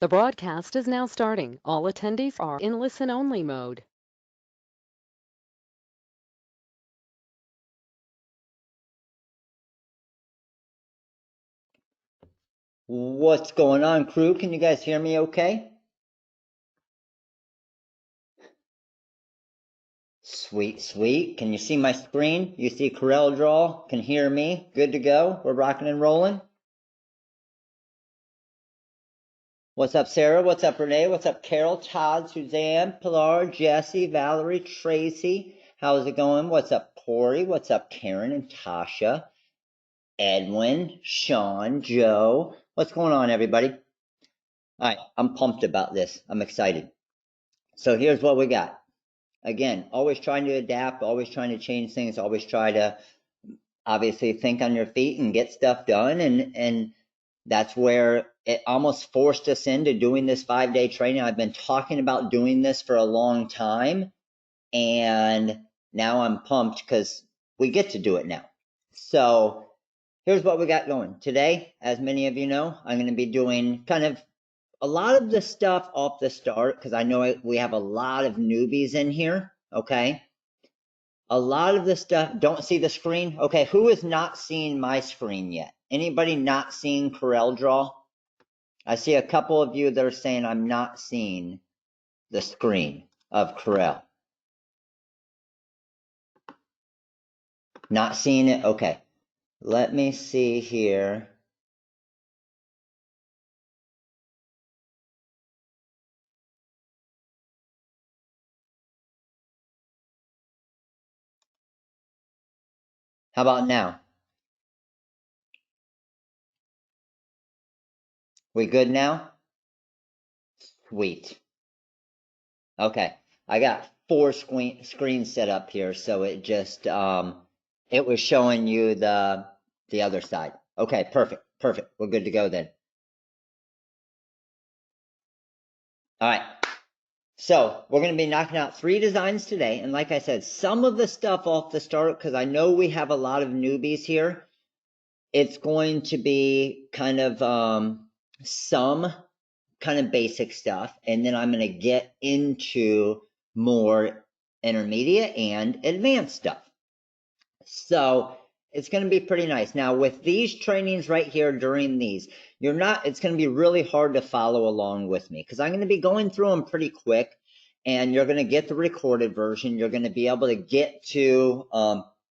The broadcast is now starting. All attendees are in listen-only mode. What's going on, crew? Can you guys hear me okay? Sweet, sweet. Can you see my screen? You see Corel Draw? Can hear me? Good to go? We're rocking and rolling? What's up, Sarah? What's up, Renee? What's up, Carol, Todd, Suzanne, Pilar, Jesse, Valerie, Tracy? How's it going? What's up, Corey? What's up, Karen and Tasha? Edwin, Sean, Joe. What's going on, everybody? All right, I'm pumped about this. I'm excited. So here's what we got. Again, always trying to adapt, always trying to change things, always try to obviously think on your feet and get stuff done. And that's where it almost forced us into doing this 5-day training. I've been talking about doing this for a long time, and now I'm pumped because we get to do it now. So here's what we got going. Today, as many of you know, I'm going to be doing kind of a lot of the stuff off the start because I know we have a lot of newbies in here, okay? A lot of the stuff, don't see the screen? Okay, who is not seeing my screen yet? Anybody not seeing Corel Draw? I see a couple of you that are saying I'm not seeing the screen of Corel. Not seeing it? Okay. Let me see here. How about now? We good now? Sweet. Okay. I got 4 screens set up here, so it just it was showing you the other side. Okay, perfect. Perfect. We're good to go then. All right. So we're going to be knocking out 3 designs today. And like I said, some of the stuff off the start, because I know we have a lot of newbies here, it's going to be kind of some kind of basic stuff. And then I'm going to get into more intermediate and advanced stuff. So it's going to be pretty nice. Now with these trainings right here during these, it's going to be really hard to follow along with me because I'm going to be going through them pretty quick, and you're going to get the recorded version. You're going to be able to get to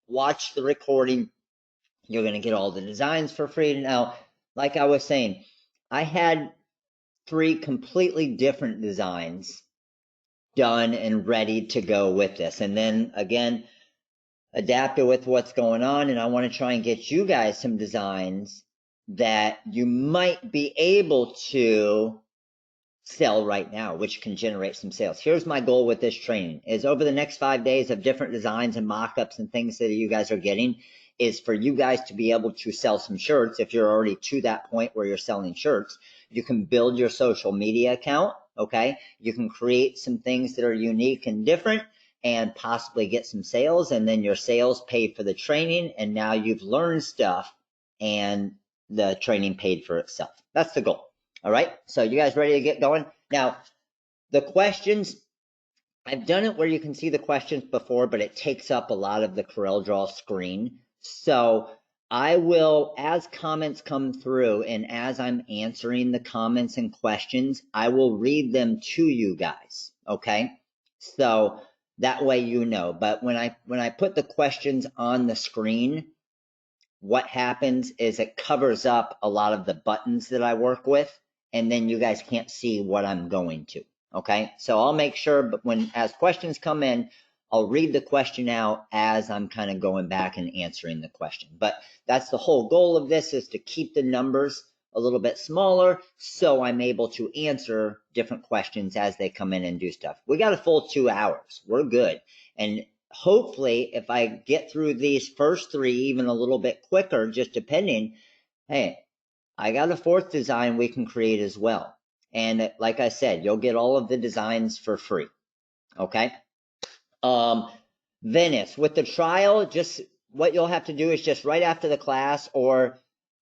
watch the recording. You're going to get all the designs for free. Now, like I was saying, I had 3 completely different designs done and ready to go with this. And then again, adapt it with what's going on, and I want to try and get you guys some designs that you might be able to sell right now, which can generate some sales. Here's my goal with this training is over the next 5 days of different designs and mock-ups and things that you guys are getting is for you guys to be able to sell some shirts. If you're already to that point where you're selling shirts, you can build your social media account, okay? You can create some things that are unique and different and possibly get some sales, and then your sales pay for the training, and now you've learned stuff and the training paid for itself. That's the goal. All right, so you guys ready to get going? Now, the questions, I've done it where you can see the questions before, but it takes up a lot of the Corel Draw screen. So I will, as comments come through and as I'm answering the comments and questions, I will read them to you guys, okay? So that way you know. But when I put the questions on the screen, what happens is it covers up a lot of the buttons that I work with, and then you guys can't see what I'm going to, okay? So I'll make sure, but as questions come in, I'll read the question out as I'm kind of going back and answering the question. But that's the whole goal of this, is to keep the numbers a little bit smaller so I'm able to answer different questions as they come in and do stuff. We got a full 2 hours. We're good. And hopefully, if I get through these first 3 even a little bit quicker, just depending, hey, I got a 4th design we can create as well. And like I said, you'll get all of the designs for free, okay? Venice, with the trial, just what you'll have to do is just right after the class, or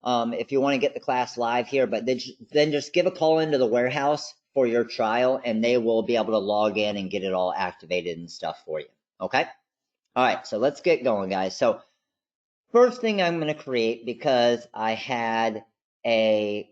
if you want to get the class live here, but then just give a call into the warehouse for your trial and they will be able to log in and get it all activated and stuff for you. Okay. All right. So let's get going, guys. So first thing I'm going to create, because I had a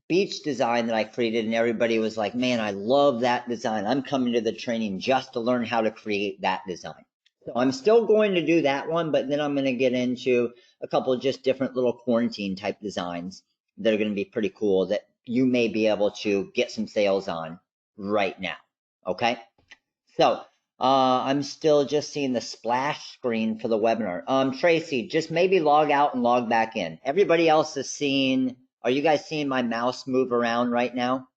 beach design that I created and everybody was like, man, I love that design. I'm coming to the training just to learn how to create that design. So I'm still going to do that one, but then I'm going to get into a couple of just different little quarantine type designs that are going to be pretty cool that you may be able to get some sales on right now. Okay. So I'm still just seeing the splash screen for the webinar. Tracy, just maybe log out and log back in. Everybody else is seeing, are you guys seeing my mouse move around right now?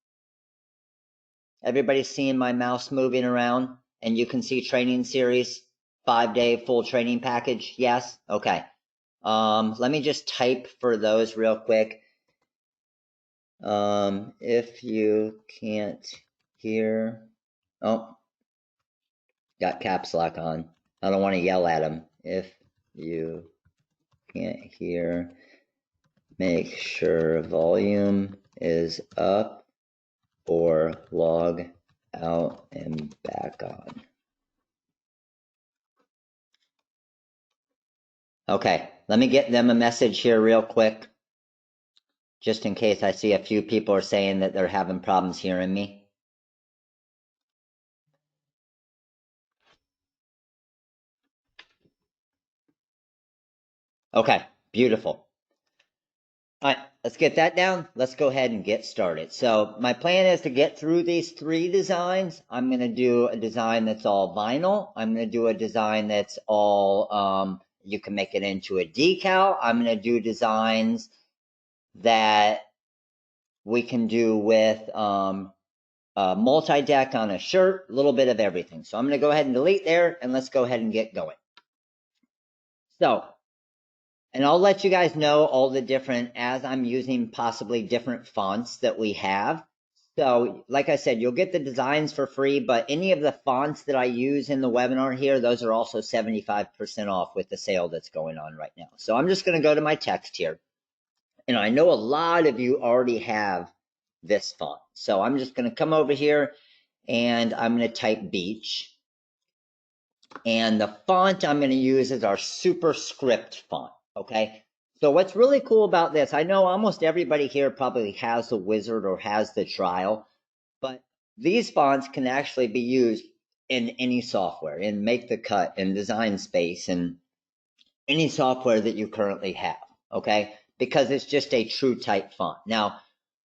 Everybody's seeing my mouse moving around and you can see training series, 5-day full training package. Yes. Okay. Let me just type for those real quick. If you can't hear, oh, got caps lock on. I don't want to yell at them. If you can't hear, make sure volume is up or log out and back on. Okay, let me get them a message here real quick, just in case I see a few people are saying that they're having problems hearing me. Okay, beautiful. All right, let's get that down. Let's go ahead and get started. So my plan is to get through these 3 designs. I'm going to do a design that's all vinyl. I'm going to do a design that's all, you can make it into a decal. I'm going to do designs that we can do with multi-deck on a shirt, a little bit of everything. So I'm going to go ahead and delete there, and let's go ahead and get going. So, and I'll let you guys know all the different, as I'm using possibly different fonts that we have. So, like I said, you'll get the designs for free, but any of the fonts that I use in the webinar here, those are also 75% off with the sale that's going on right now. So I'm just going to go to my text here. And I know a lot of you already have this font. So I'm just going to come over here and I'm going to type beach. And the font I'm going to use is our superscript font. Okay. So what's really cool about this, I know almost everybody here probably has the wizard or has the trial, but these fonts can actually be used in any software, in Make the Cut, in Design Space, and any software that you currently have. Okay. Because it's just a true type font. Now,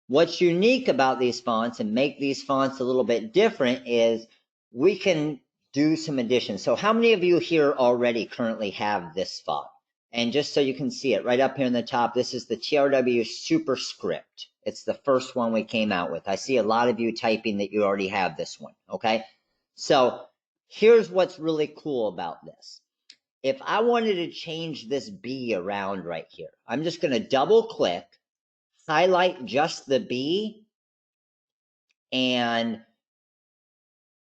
what's unique about these fonts and make these fonts a little bit different is we can do some additions. So how many of you here already currently have this font? And just so you can see it right up here in the top, this is the TRW superscript. It's the first one we came out with. I see a lot of you typing that you already have this one, okay? So here's what's really cool about this. If I wanted to change this B around right here, I'm just going to double click, highlight just the B, and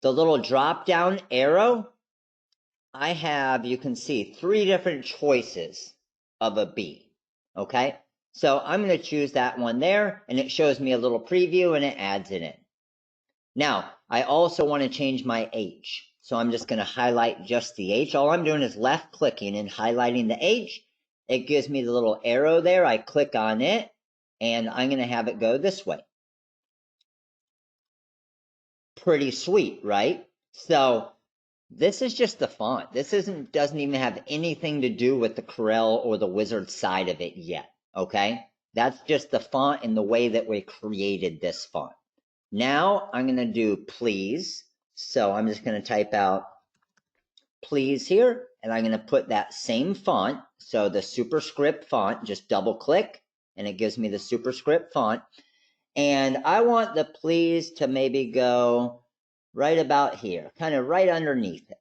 the little drop down arrow, I have, you can see 3 different choices of a B. Okay. So I'm going to choose that one there and it shows me a little preview and it adds it in. Now, I also want to change my H. So I'm just going to highlight just the H. All I'm doing is left clicking and highlighting the H. It gives me the little arrow there. I click on it and I'm going to have it go this way. Pretty sweet, right? So this is just the font. This doesn't even have anything to do with the Corel or the Wizard side of it yet, okay? That's just the font and the way that we created this font. Now I'm going to do please. So I'm just going to type out please here, and I'm going to put that same font. So the superscript font, just double click, and it gives me the superscript font. And I want the please to maybe go right about here, kind of right underneath it.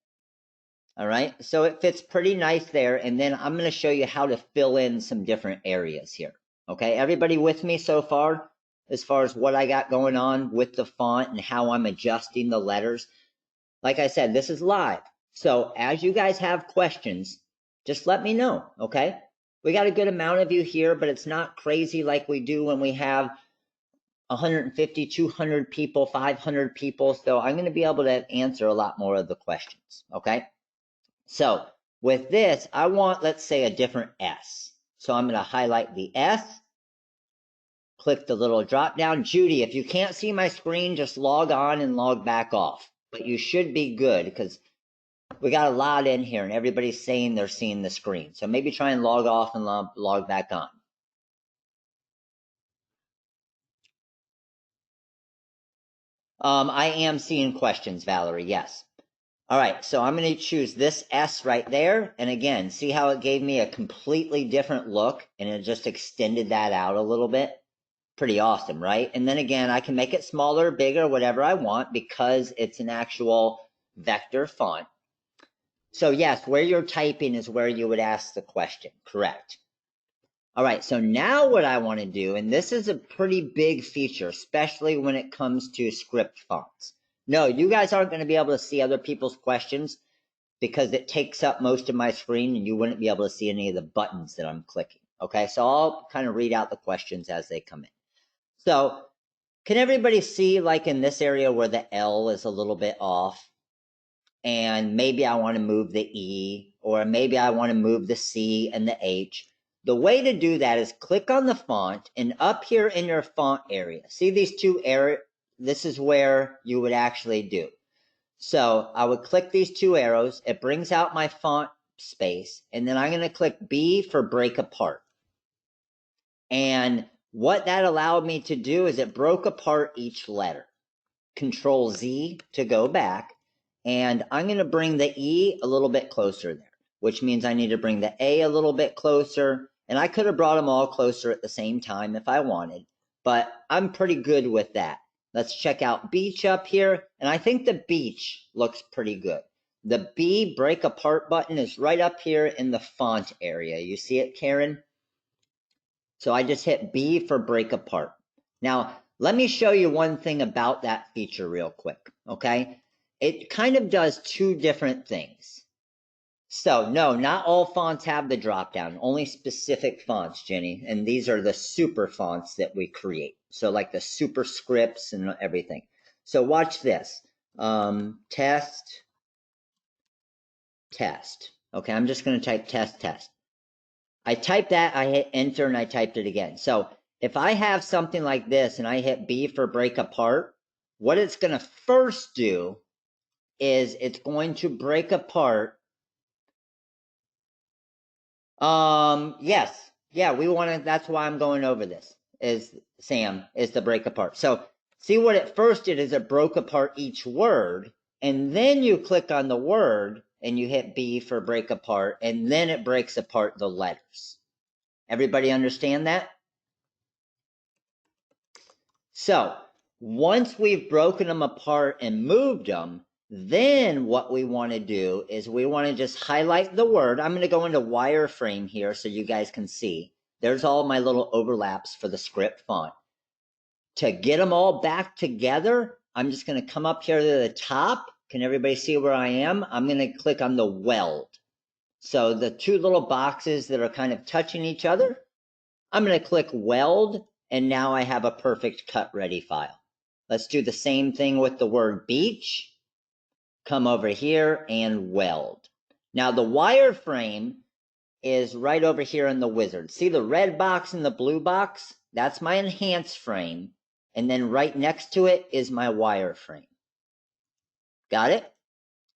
All right, so it fits pretty nice there. And then I'm going to show you how to fill in some different areas here. Okay, everybody with me so far as what I got going on with the font and how I'm adjusting the letters? Like I said, this is live. So as you guys have questions, just let me know, okay? We got a good amount of you here, but it's not crazy like we do when we have 150, 200 people, 500 people. So I'm going to be able to answer a lot more of the questions. Okay. So with this, I want, let's say, a different S. So I'm going to highlight the S, click the little drop down. Judy, if you can't see my screen, just log on and log back off. But you should be good because we got a lot in here and everybody's saying they're seeing the screen. So maybe try and log off and log back on. I am seeing questions, Valerie. Yes. All right. So I'm going to choose this S right there. And again, see how it gave me a completely different look and it just extended that out a little bit. Pretty awesome, right? And then again, I can make it smaller, bigger, whatever I want because it's an actual vector font. So yes, where you're typing is where you would ask the question. Correct. All right, so now what I want to do, and this is a pretty big feature, especially when it comes to script fonts. No, you guys aren't going to be able to see other people's questions because it takes up most of my screen and you wouldn't be able to see any of the buttons that I'm clicking. Okay, so I'll kind of read out the questions as they come in. So can everybody see like in this area where the L is a little bit off? And maybe I want to move the E, or maybe I want to move the C and the H. The way to do that is click on the font and up here in your font area, see these two areas? This is where you would actually do. So I would click these two arrows. It brings out my font space. And then I'm going to click B for break apart. And what that allowed me to do is it broke apart each letter. Control Z to go back. And I'm going to bring the E a little bit closer there, which means I need to bring the A a little bit closer. And I could have brought them all closer at the same time if I wanted, but I'm pretty good with that. Let's check out beach up here. And I think the beach looks pretty good. The B break apart button is right up here in the font area. You see it, Karen? So I just hit B for break apart. Now, let me show you one thing about that feature real quick, okay? It kind of does two different things. So, no, not all fonts have the drop-down, only specific fonts, Jenny. And these are the super fonts that we create. So like the super scripts and everything. So watch this. Test. Okay, I'm just going to type test. I typed that, I hit enter, and I typed it again. So if I have something like this and I hit B for break apart, what it's going to first do is it's going to break apart. Yes. Yeah, we want to, that's why I'm going over this, is Sam, is the break apart. So see what it first did is it broke apart each word, and then you click on the word and you hit B for break apart, and then it breaks apart the letters. Everybody understand that? So once we've broken them apart and moved them, then what we want to do is we want to just highlight the word. I'm going to go into wireframe here so you guys can see. There's all my little overlaps for the script font. To get them all back together, I'm just going to come up here to the top. Can everybody see where I am? I'm going to click on the weld. So the two little boxes that are kind of touching each other, I'm going to click weld, and now I have a perfect cut ready file. Let's do the same thing with the word beach. Come over here and weld. Now the wireframe is right over here in the wizard. See the red box and the blue box? That's my enhance frame. And then right next to it is my wireframe. Got it?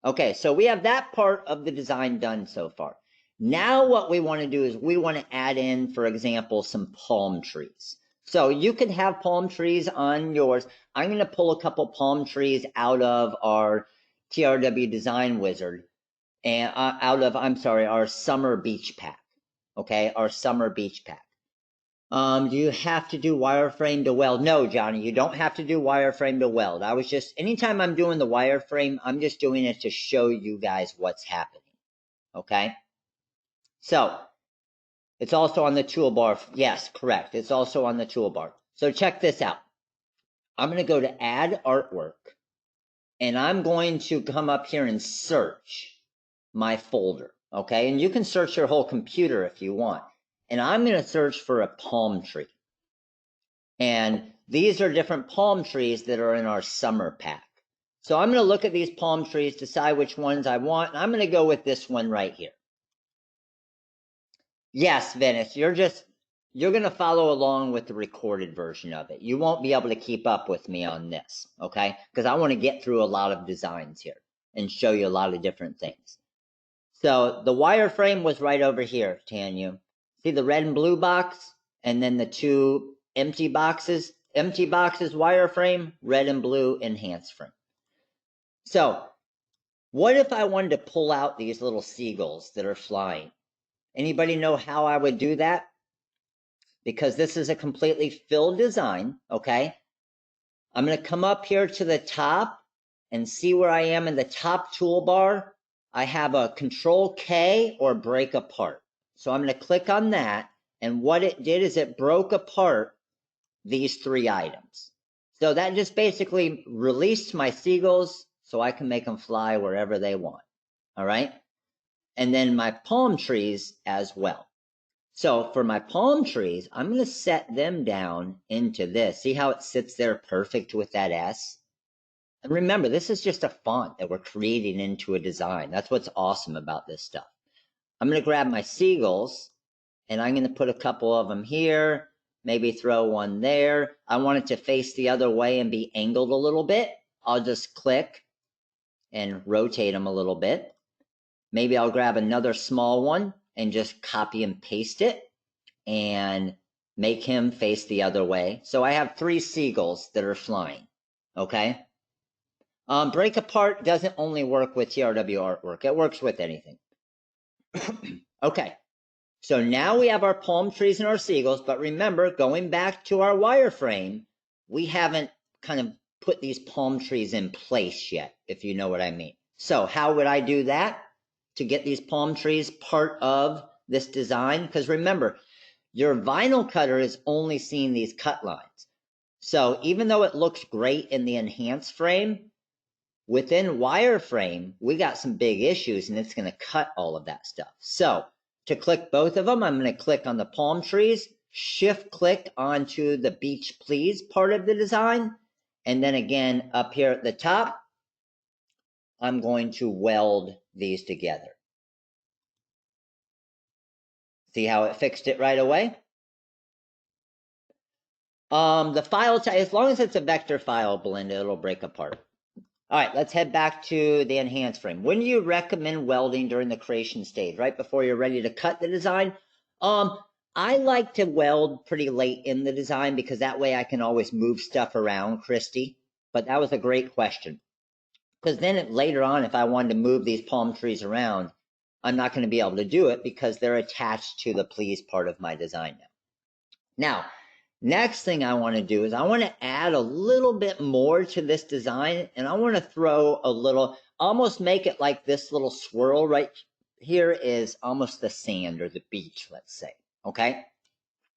Okay, so we have that part of the design done so far. Now what we want to do is we want to add in, for example, some palm trees. So you could have palm trees on yours. I'm going to pull a couple palm trees out of our TRW design wizard and our summer beach pack. Okay, our summer beach pack. Do you have to do wireframe to weld? No, Johnny, you don't have to do wireframe to weld. I was just, anytime I'm doing the wireframe, I'm just doing it to show you guys what's happening. Okay? So, it's also on the toolbar. Yes, correct. It's also on the toolbar. So check this out. I'm going to go to add artwork, and I'm going to come up here and search my folder. Okay? And you can search your whole computer if you want. and I'm going to search for a palm tree. And these are different palm trees that are in our summer pack. So I'm going to look at these palm trees, decide which ones I want, and I'm going to go with this one right here. Yes, Venice, you're going to follow along with the recorded version of it. You won't be able to keep up with me on this, okay? Because I want to get through a lot of designs here and show you a lot of different things. So the wireframe was right over here, Tanya. See the red and blue box? And then the two empty boxes wireframe, red and blue enhanced frame. So what if I wanted to pull out these little seagulls that are flying? Anybody know how I would do that? Because this is a completely filled design, okay? I'm going to come up here to the top and see where I am in the top toolbar. I have a Control K or break apart. So I'm going to click on that. And what it did is it broke apart these three items. So that just basically released my seagulls so I can make them fly wherever they want. All right. And then my palm trees as well. So for my palm trees, I'm going to set them down into this. See how it sits there perfect with that S? And remember, this is just a font that we're creating into a design. That's what's awesome about this stuff. I'm going to grab my seagulls, and I'm going to put a couple of them here, maybe throw one there. I want it to face the other way and be angled a little bit. I'll just click and rotate them a little bit. Maybe I'll grab another small one and just copy and paste it and make him face the other way. So I have 3 seagulls that are flying, okay? Break apart doesn't only work with TRW artwork. It works with anything. Okay, so now we have our palm trees and our seagulls, but remember, going back to our wireframe, we haven't kind of put these palm trees in place yet, if you know what I mean. So how would I do that to get these palm trees part of this design? Because remember, your vinyl cutter is only seeing these cut lines. So even though it looks great in the enhanced frame, within wireframe, we got some big issues and it's going to cut all of that stuff. So to click both of them, I'm going to click on the palm trees, shift click onto the beach please part of the design. And then again, up here at the top, I'm going to weld these together. See how it fixed it right away? The file type, as long as it's a vector file, Belinda, it'll break apart. All right, let's head back to the enhanced frame. When do you recommend welding during the creation stage? Right before you're ready to cut the design? I like to weld pretty late in the design because that way I can always move stuff around, Christy. But that was a great question. Because then later on, if I wanted to move these palm trees around, I'm not going to be able to do it because they're attached to the please part of my design now. Next thing I want to do is I want to add a little bit more to this design, and I want to throw a little, almost make it like this little swirl right here is almost the sand or the beach, let's say, okay?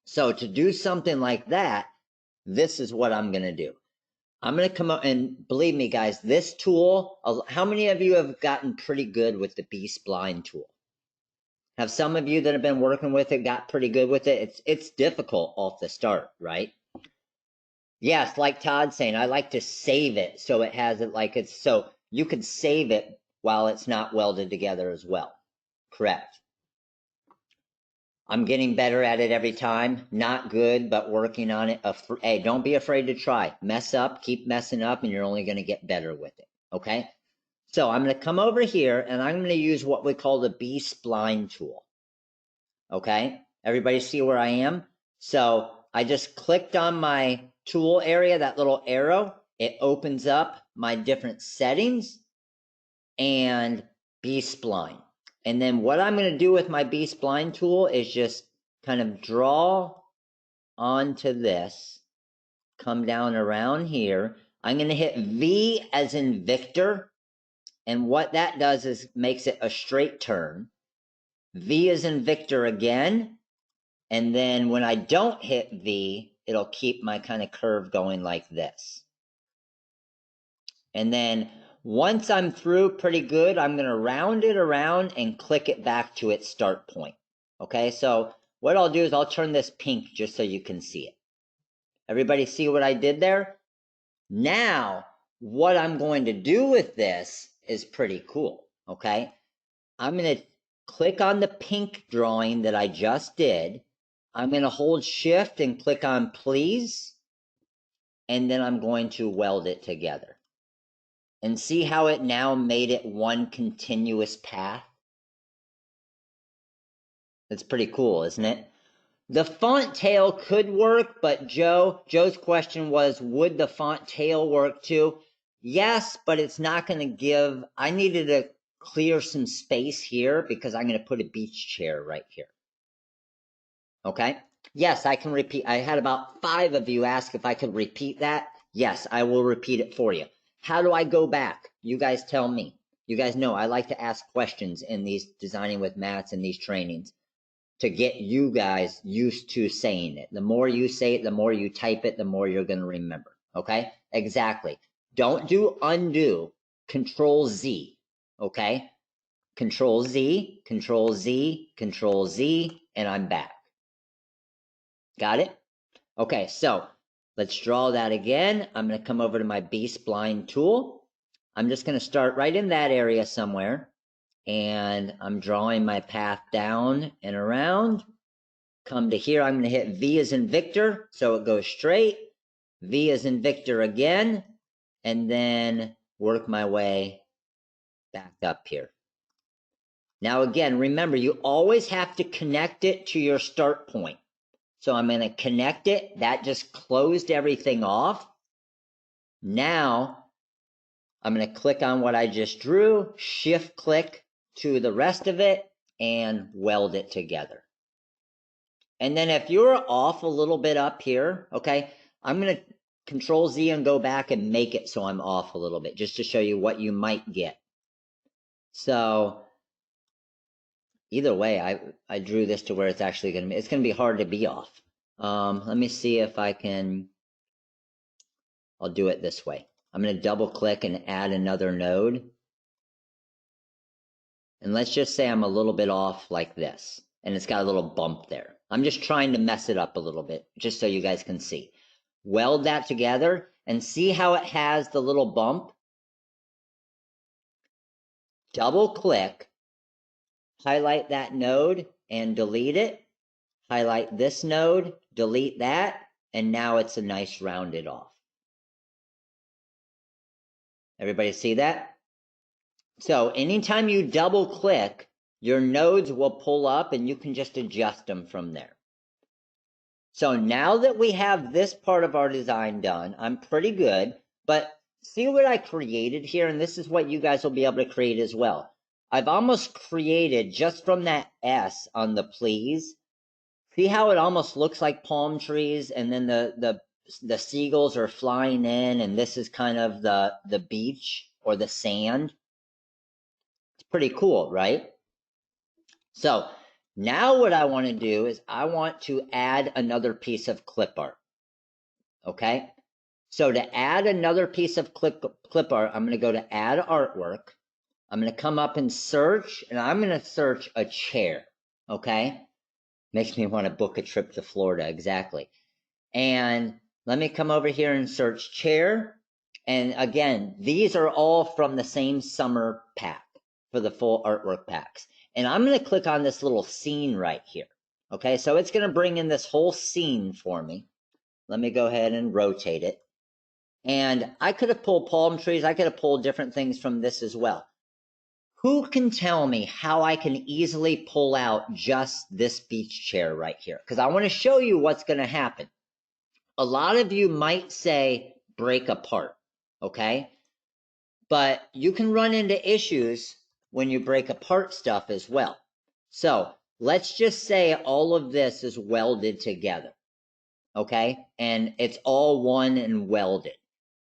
So to do something like that, this is what I'm going to do. I'm going to come up, and believe me, guys, this tool, how many of you have gotten pretty good with the B-spline tool? Have some of you that have been working with it got pretty good with it? It's difficult off the start, right? Yes, like Todd's saying, I like to save it so it has it like it's so you can save it while it's not welded together as well. Correct. I'm getting better at it every time. Not good, but working on it. Hey, don't be afraid to try. Mess up, keep messing up, and you're only going to get better with it. Okay? So I'm going to come over here, and I'm going to use what we call the B-spline tool. Okay? Everybody see where I am? So I just clicked on my tool area, that little arrow. It opens up my different settings and B-spline. And then what I'm going to do with my B-spline tool is just kind of draw onto this, come down around here. I'm going to hit V as in Victor. And what that does is makes it a straight turn. V as in Victor again. And then when I don't hit V, it'll keep my kind of curve going like this. And then once I'm through pretty good, I'm going to round it around and click it back to its start point. Okay, so what I'll do is I'll turn this pink just so you can see it. Everybody see what I did there? Now, what I'm going to do with this is pretty cool, okay? I'm going to click on the pink drawing that I just did. I'm going to hold shift and click on please, and then I'm going to weld it together. And see how it now made it one continuous path? That's pretty cool, isn't it? The font tail could work, but Joe's question was, would the font tail work too? Yes, but it's not going to give, I needed to clear some space here because I'm going to put a beach chair right here. Okay? Yes, I can repeat. I had about 5 of you ask if I could repeat that. Yes, I will repeat it for you. How do I go back? You guys tell me. You guys know I like to ask questions in these designing with mats and these trainings to get you guys used to saying it. The more you say it, the more you type it, the more you're going to remember. Okay? Exactly. Don't do undo. Control Z. Okay? Control Z, Control Z, Control Z, and I'm back. Got it? Okay, so let's draw that again. I'm going to come over to my B-spline tool. I'm just going to start right in that area somewhere. And I'm drawing my path down and around. Come to here, I'm going to hit V as in Victor, so it goes straight. V as in Victor again. And then work my way back up here. Now again, remember, you always have to connect it to your start point. So I'm going to connect it. That just closed everything off. Now I'm going to click on what I just drew, shift click to the rest of it, and weld it together. And then if you're off a little bit up here, okay, I'm going to Control Z and go back and make it so I'm off a little bit, just to show you what you might get. So either way, I drew this to where it's actually going to be, it's going to be hard to be off. Let me see if I can, I'll do it this way. I'm going to double click and add another node. And let's just say I'm a little bit off like this, and it's got a little bump there. I'm just trying to mess it up a little bit, just so you guys can see. Weld that together and see how it has the little bump. Double click, highlight that node and delete it. Highlight this node, delete that, and now it's a nice rounded off. Everybody see that? So anytime you double click, your nodes will pull up and you can just adjust them from there. So now that we have this part of our design done, I'm pretty good, but see what I created here, and this is what you guys will be able to create as well. I've almost created, just from that S on the please, see how it almost looks like palm trees, and then the seagulls are flying in, and this is kind of the beach or the sand. It's pretty cool, right? So now what I want to do is I want to add another piece of clip art. Okay? So to add another piece of clip art, I'm going to go to add artwork. I'm going to come up and search, and I'm going to search a chair. Okay? Makes me want to book a trip to Florida, exactly. And let me come over here and search chair. And again, these are all from the same summer pack for the full artwork packs. And I'm going to click on this little scene right here. Okay, so it's going to bring in this whole scene for me. Let me go ahead and rotate it. And I could have pulled palm trees. I could have pulled different things from this as well. Who can tell me how I can easily pull out just this beach chair right here? Because I want to show you what's going to happen. A lot of you might say break apart, okay? But you can run into issues when you break apart stuff as well. So let's just say all of this is welded together, okay? And it's all one and welded.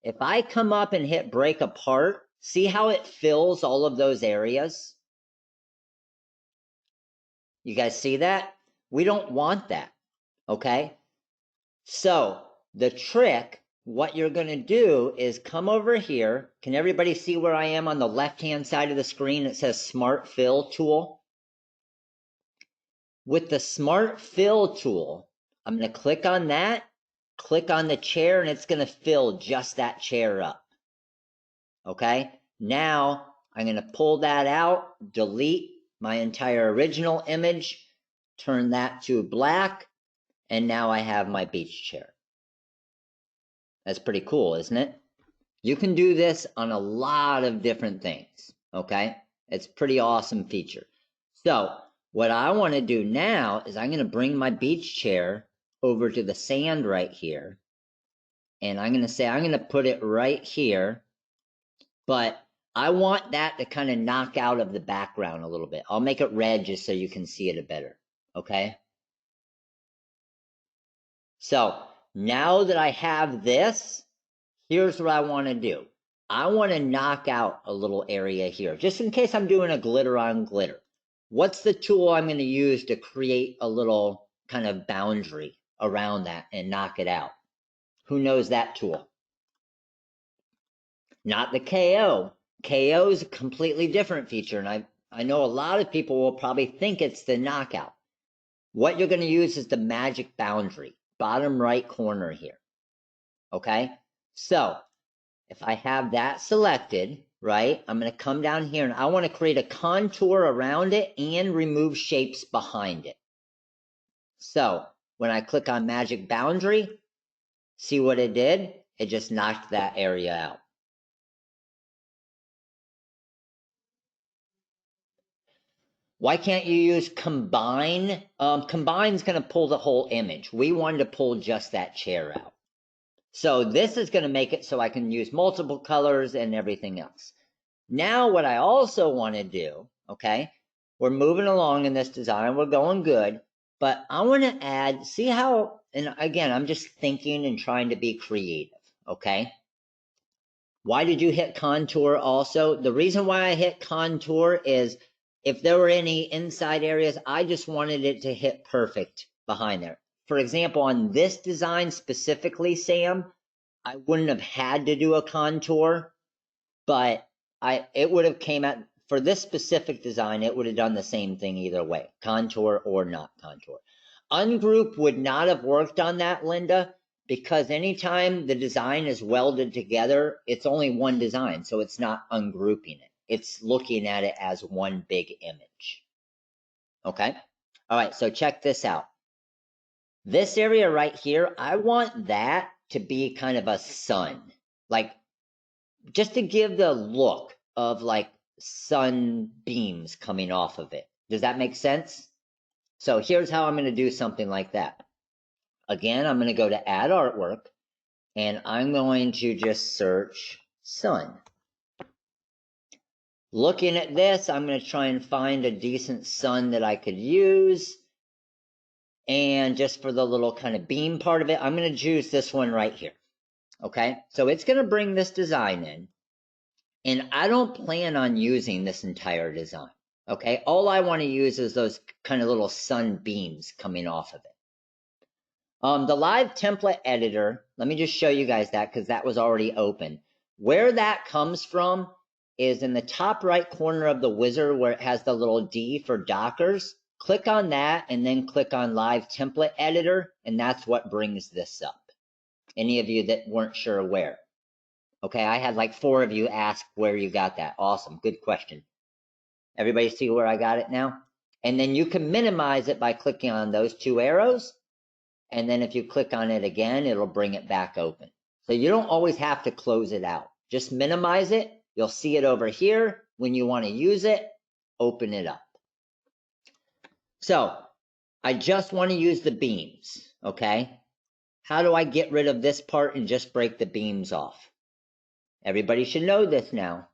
If I come up and hit break apart, see how it fills all of those areas? You guys see that? We don't want that, okay? So the trick, what you're going to do is come over here. Can everybody see where I am on the left-hand side of the screen? It says Smart Fill Tool. With the Smart Fill tool, I'm going to click on that, click on the chair, and it's going to fill just that chair up. Okay, now I'm going to pull that out, delete my entire original image, turn that to black, and now I have my beach chair. That's pretty cool, isn't it? You can do this on a lot of different things, okay? It's a pretty awesome feature. So what I want to do now is I'm going to bring my beach chair over to the sand right here. And I'm going to say I'm going to put it right here. But I want that to kind of knock out of the background a little bit. I'll make it red just so you can see it better, okay? So now that I have this, here's what I want to do. I want to knock out a little area here, just in case I'm doing a glitter on glitter. What's the tool I'm going to use to create a little kind of boundary around that and knock it out? Who knows that tool? Not the KO. KO is a completely different feature, and I know a lot of people will probably think it's the knockout. What you're going to use is the magic boundary, bottom right corner here. Okay? So, if I have that selected, right, I'm going to come down here and I want to create a contour around it and remove shapes behind it. So, when I click on magic boundary, see what it did? It just knocked that area out. Why can't you use combine? Combine's going to pull the whole image. We wanted to pull just that chair out. So this is going to make it so I can use multiple colors and everything else. Now what I also want to do, okay, we're moving along in this design. We're going good. But I want to add, see how, and again, I'm just thinking and trying to be creative, okay? Why did you hit contour also? The reason why I hit contour is if there were any inside areas, I just wanted it to hit perfect behind there. For example, on this design specifically, Sam, I wouldn't have had to do a contour, but it would have came out, for this specific design, it would have done the same thing either way, contour or not contour. Ungroup would not have worked on that, Linda, because anytime the design is welded together, it's only one design, so it's not ungrouping it. It's looking at it as one big image. Okay? All right, so check this out. This area right here, I want that to be kind of a sun. Like, just to give the look of like sunbeams coming off of it. Does that make sense? So here's how I'm going to do something like that. Again, I'm going to go to add artwork and I'm going to just search sun. Looking at this, I'm going to try and find a decent sun that I could use. And just for the little kind of beam part of it, I'm going to choose this one right here. Okay, so it's going to bring this design in. And I don't plan on using this entire design. Okay, all I want to use is those kind of little sunbeams coming off of it. The live template editor, let me just show you guys that because that was already open. Where that comes from is in the top right corner of the wizard where it has the little D for Dockers. Click on that and then click on live template editor, and that's what brings this up. Any of you that weren't sure where. Okay, I had like 4 of you ask where you got that. Awesome, good question. Everybody see where I got it now? And then you can minimize it by clicking on those 2 arrows. And then if you click on it again, it'll bring it back open. So you don't always have to close it out. Just minimize it. You'll see it over here. When you want to use it, open it up. So I just want to use the beams, okay? How do I get rid of this part and just break the beams off? Everybody should know this now.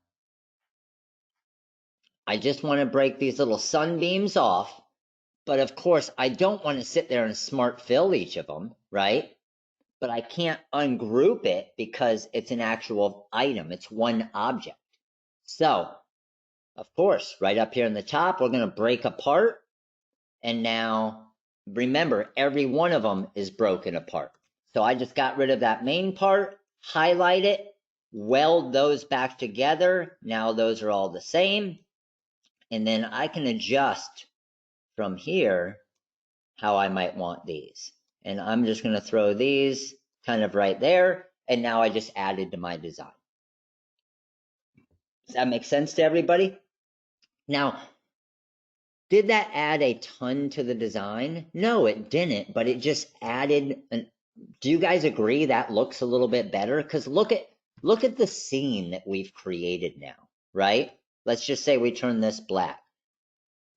I just want to break these little sunbeams off. But of course, I don't want to sit there and smart fill each of them, right? But I can't ungroup it because it's an actual item. It's one object. So, of course, right up here in the top, we're going to break apart. And now, remember, every one of them is broken apart. So I just got rid of that main part, highlight it, weld those back together. Now those are all the same. And then I can adjust from here how I might want these. And I'm just going to throw these kind of right there. And now I just added to my design. Does that make sense to everybody? Now, did that add a ton to the design? No, it didn't, but it just added do you guys agree that looks a little bit better? Because look at the scene that we've created now, right? Let's just say we turn this black.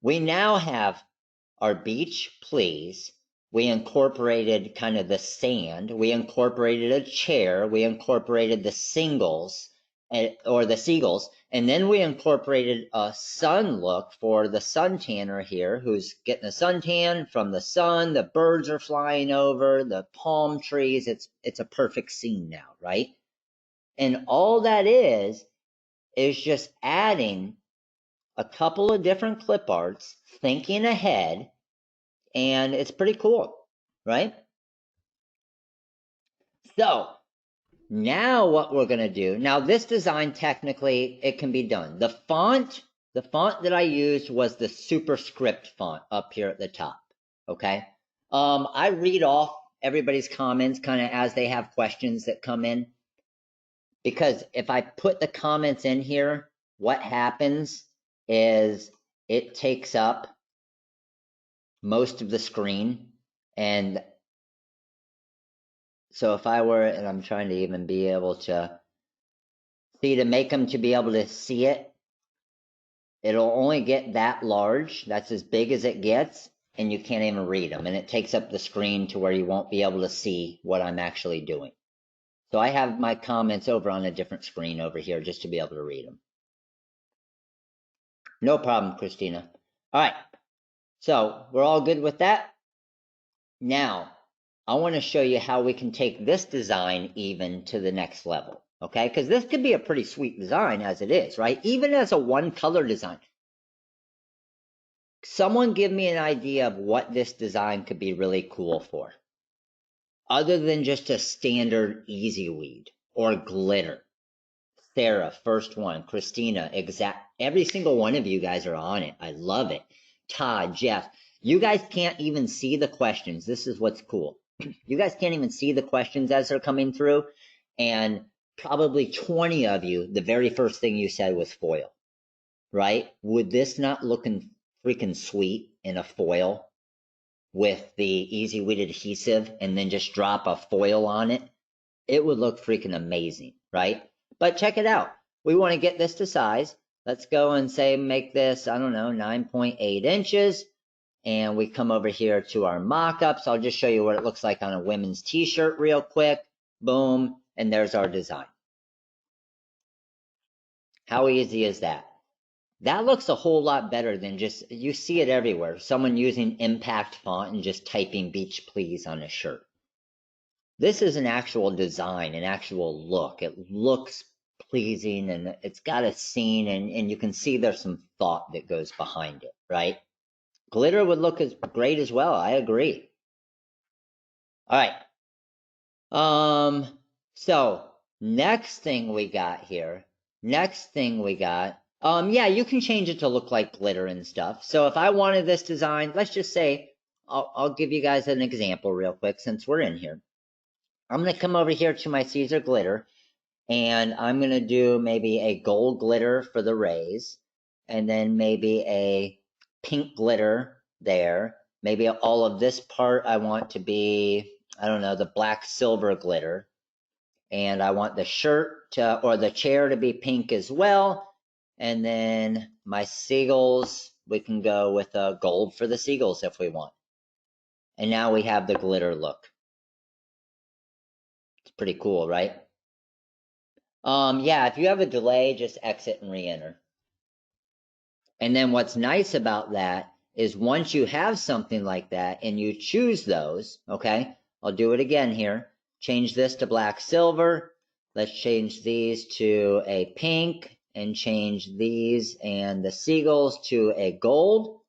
We now have our beach, please. We incorporated kind of the sand. We incorporated a chair. We incorporated the singles or the seagulls. And then we incorporated a sun look for the suntanner here who's getting a suntan from the sun. The birds are flying over, the palm trees. It's a perfect scene now, right? And all that is just adding a couple of different clip arts, thinking ahead, and it's pretty cool, right? So now what we're going to do, now this design technically it can be done. The font that I used was the superscript font up here at the top, okay? I read off everybody's comments kind of as they have questions that come in, because if I put the comments in here, what happens is it takes up most of the screen. And so if I were, and I'm trying to even be able to see, to make them to be able to see it, it'll only get that large. That's as big as it gets, and you can't even read them. And it takes up the screen to where you won't be able to see what I'm actually doing. So I have my comments over on a different screen over here just to be able to read them. No problem, Christina. All right, so we're all good with that. Now, I want to show you how we can take this design even to the next level, okay? Because this could be a pretty sweet design as it is, right? Even as a one color design. Someone give me an idea of what this design could be really cool for, other than just a standard easy weed or glitter. Sarah, first one. Christina, every single one of you guys are on it. I love it. Todd, Jeff, you guys can't even see the questions. This is what's cool. You guys can't even see the questions as they're coming through. And probably 20 of you, the very first thing you said was foil, right? Would this not look freaking sweet in a foil with the easy weed adhesive and then just drop a foil on it? It would look freaking amazing, right? But check it out. We want to get this to size. Let's go and say, make this, I don't know, 9.8 inches. And we come over here to our mock-ups. I'll just show you what it looks like on a women's t-shirt real quick. Boom. And there's our design. How easy is that? That looks a whole lot better than just, you see it everywhere. Someone using impact font and just typing beach please on a shirt. This is an actual design, an actual look. It looks pleasing and it's got a scene and you can see there's some thought that goes behind it, right? Glitter would look as great as well. I agree. All right. So next thing we got here, yeah, you can change it to look like glitter and stuff. So if I wanted this design, let's just say, I'll give you guys an example real quick since we're in here. I'm going to come over here to my Caesar glitter and I'm going to do maybe a gold glitter for the rays and then maybe a pink glitter there. Maybe all of this part I want to be, I don't know, the black silver glitter. And I want the shirt or the chair to be pink as well. And then my seagulls, we can go with gold for the seagulls if we want. And now we have the glitter look. It's pretty cool, right? Yeah, if you have a delay, just exit and re-enter. And then what's nice about that is once you have something like that and you choose those, okay, I'll do it again here. Change this to black silver. Let's change these to a pink and change these and the seagulls to a gold.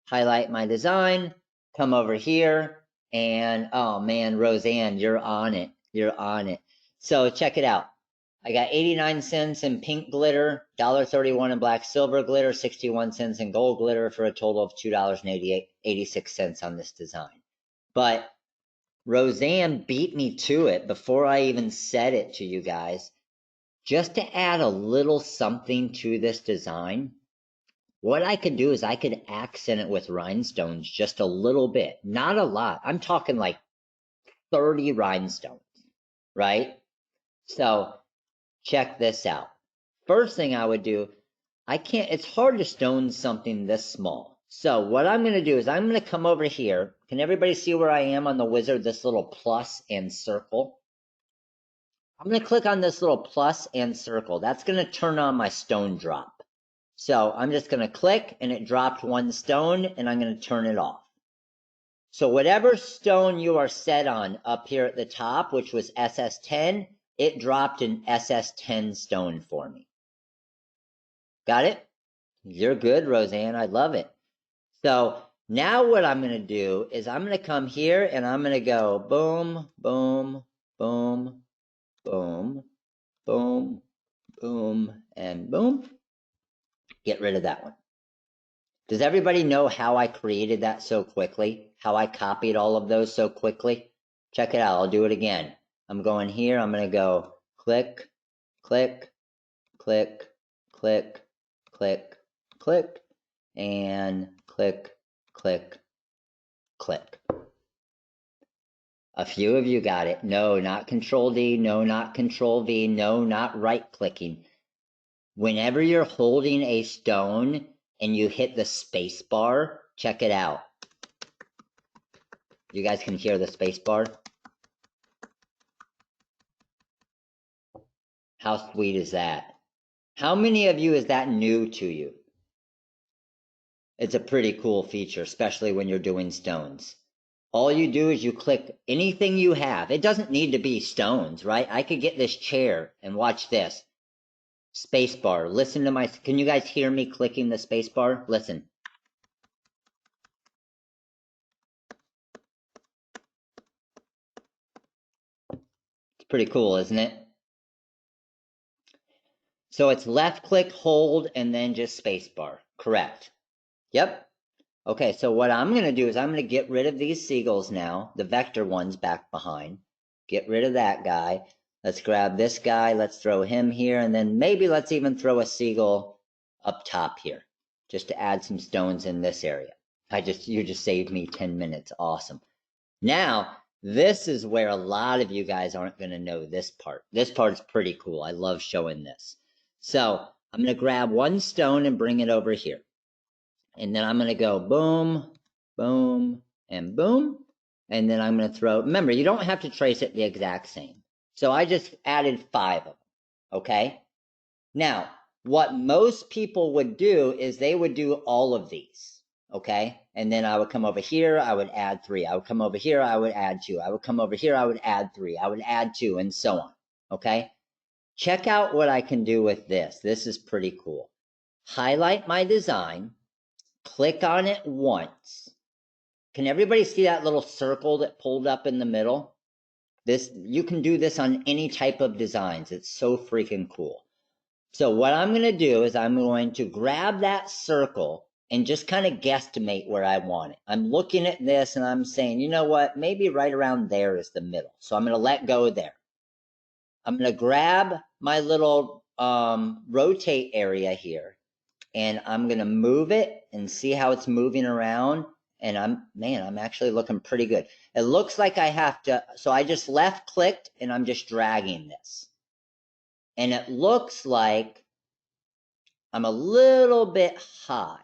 Highlight my design, come over here, and oh man, Roseanne, you're on it. You're on it. So check it out. I got 89 cents in pink glitter, $1.31 in black silver glitter, 61 cents in gold glitter for a total of $2.86 on this design. But Roseanne beat me to it before I even said it to you guys. Just to add a little something to this design, what I could do is I could accent it with rhinestones just a little bit. Not a lot. I'm talking like 30 rhinestones, right? So check this out. First thing I would do, it's hard to stone something this small. So what I'm going to do is I'm going to come over here. Can everybody see where I am on the wizard, this little plus and circle? I'm going to click on this little plus and circle. That's going to turn on my stone drop. So I'm just going to click and it dropped one stone and I'm going to turn it off. So whatever stone you are set on up here at the top, which was SS10, it dropped an SS10 stone for me. Got it? You're good, Roseanne. I love it. So now what I'm going to do is I'm going to come here and I'm going to go boom, boom, boom, boom, boom, boom, and boom. Get rid of that one. Does everybody know how I created that so quickly? How I copied all of those so quickly? Check it out. I'll do it again. I'm going here. I'm going to go click, click, click, click, click, click, and click, click, click. A few of you got it. No, not Control D. No, not Control V. No, not right clicking. Whenever you're holding a stone and you hit the space bar, check it out. You guys can hear the space bar? How sweet is that? How many of you is that new to you? It's a pretty cool feature, especially when you're doing stones. All you do is you click anything you have. It doesn't need to be stones, right? I could get this chair and watch this. Space bar. Listen to my, can you guys hear me clicking the space bar? Listen. It's pretty cool, isn't it? So it's left click, hold, and then just space bar. Correct. Yep. Okay, so what I'm going to do is I'm going to get rid of these seagulls now, the vector ones back behind. Get rid of that guy. Let's grab this guy. Let's throw him here, and then maybe let's even throw a seagull up top here, just to add some stones in this area. You just saved me 10 minutes. Awesome. Now, this is where a lot of you guys aren't going to know this part. This part is pretty cool. I love showing this. So I'm going to grab one stone and bring it over here. And then I'm going to go boom, boom, and boom. And then I'm going to throw, remember, you don't have to trace it the exact same. So I just added 5 of them, okay? Now, what most people would do is they would do all of these, okay? And then I would come over here, I would add 3. I would come over here, I would add 2. I would come over here, I would add 3. I would add 2, and so on, okay? Check out what I can do with this. This is pretty cool. Highlight my design. Click on it once. Can everybody see that little circle that pulled up in the middle? You can do this on any type of designs. It's so freaking cool. So what I'm going to do is I'm going to grab that circle and just kind of guesstimate where I want it. I'm looking at this and I'm saying, you know what? Maybe right around there is the middle. So I'm going to let go there. I'm going to grab my little rotate area here. And I'm going to move it and see how it's moving around. And I'm actually looking pretty good. It looks like I have to, so I just left clicked and I'm just dragging this. And it looks like I'm a little bit high,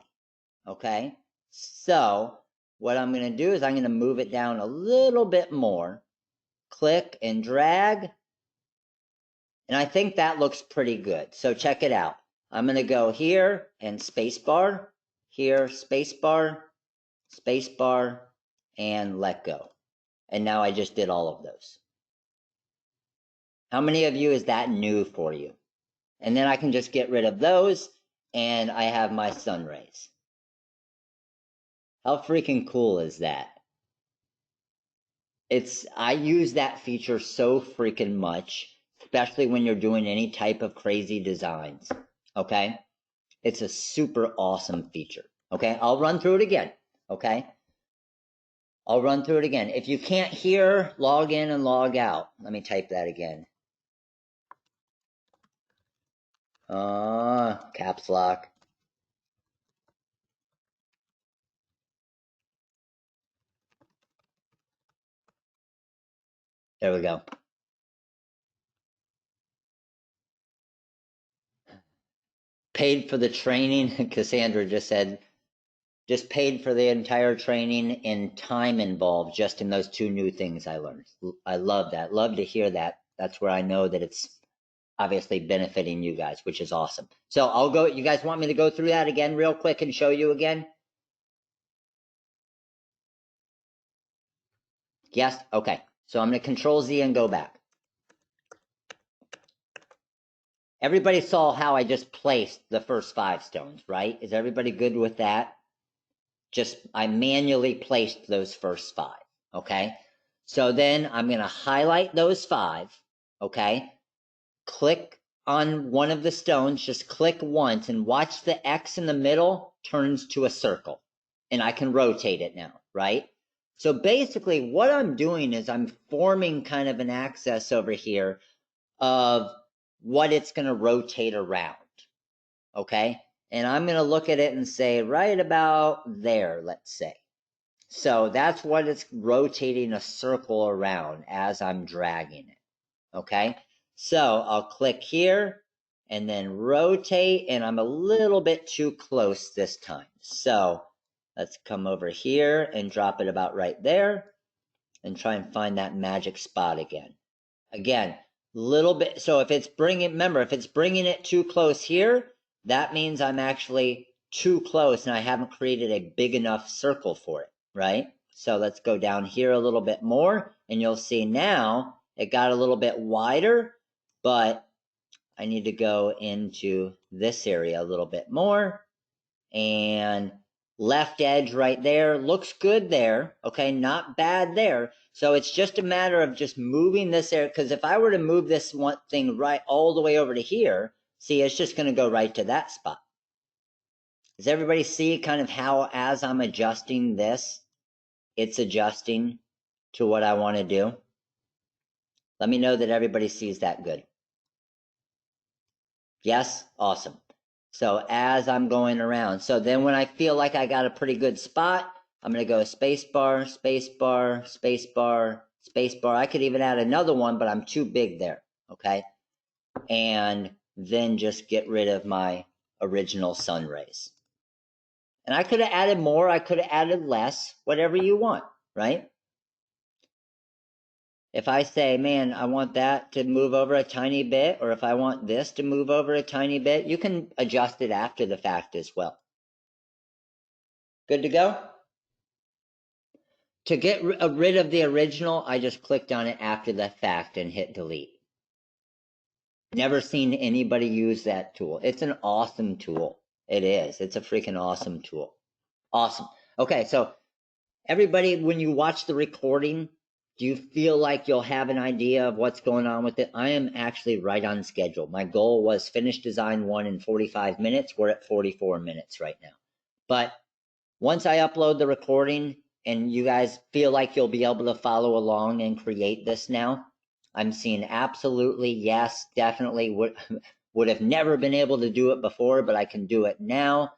okay? So what I'm going to do is I'm going to move it down a little bit more. Click and drag. And I think that looks pretty good. So check it out. I'm going to go here and spacebar, here, spacebar, spacebar, and let go. And now I just did all of those. How many of you is that new for you? And then I can just get rid of those, and I have my sun rays. How freaking cool is that? I use that feature so freaking much especially when you're doing any type of crazy designs, okay? It's a super awesome feature, okay? I'll run through it again, okay? I'll run through it again. If you can't hear, log in and log out. Let me type that again. Caps lock. There we go. Paid for the training. Cassandra just said, just paid for the entire training and time involved just in those 2 new things I learned. I love that. Love to hear that. That's where I know that it's obviously benefiting you guys, which is awesome. So I'll go, you guys want me to go through that again real quick and show you again? Yes? Okay. So I'm going to Control Z and go back. Everybody saw how I just placed the first 5 stones, right? Is everybody good with that? Just, I manually placed those first 5, okay? So then I'm going to highlight those 5, okay? Click on one of the stones, just click once and watch the X in the middle turns to a circle. And I can rotate it now, right? So basically what I'm doing is I'm forming kind of an axis over here of what it's going to rotate around, okay? And I'm going to look at it and say right about there, let's say. So that's what it's rotating a circle around as I'm dragging it, okay? So I'll click here and then rotate, and I'm a little bit too close this time. So let's come over here and drop it about right there and try and find that magic spot again. Again, little bit. So if it's bringing, remember, if it's bringing it too close here, that means I'm actually too close and I haven't created a big enough circle for it, right? So let's go down here a little bit more and you'll see now it got a little bit wider, but I need to go into this area a little bit more, and left edge right there looks good there, okay, not bad there. So it's just a matter of just moving this area, because if I were to move this one thing right all the way over to here, see, it's just going to go right to that spot. Does everybody see kind of how as I'm adjusting this, it's adjusting to what I want to do? Let me know that everybody sees that good. Yes? Awesome. So as I'm going around, so then when I feel like I got a pretty good spot, I'm going to go space bar, space bar, space bar, space bar. I could even add another one, but I'm too big there, okay? And then just get rid of my original sun rays. And I could have added more, I could have added less, whatever you want, right? If I say, man, I want that to move over a tiny bit, or if I want this to move over a tiny bit, you can adjust it after the fact as well. Good to go? To get rid of the original, I just clicked on it after the fact and hit delete. Never seen anybody use that tool. It's an awesome tool. It is. It's a freaking awesome tool. Awesome. Okay, so everybody, when you watch the recording, do you feel like you'll have an idea of what's going on with it? I am actually right on schedule. My goal was finish design 1 in 45 minutes. We're at 44 minutes right now. But once I upload the recording and you guys feel like you'll be able to follow along and create this now, I'm seeing absolutely yes, definitely would have never been able to do it before, but I can do it now.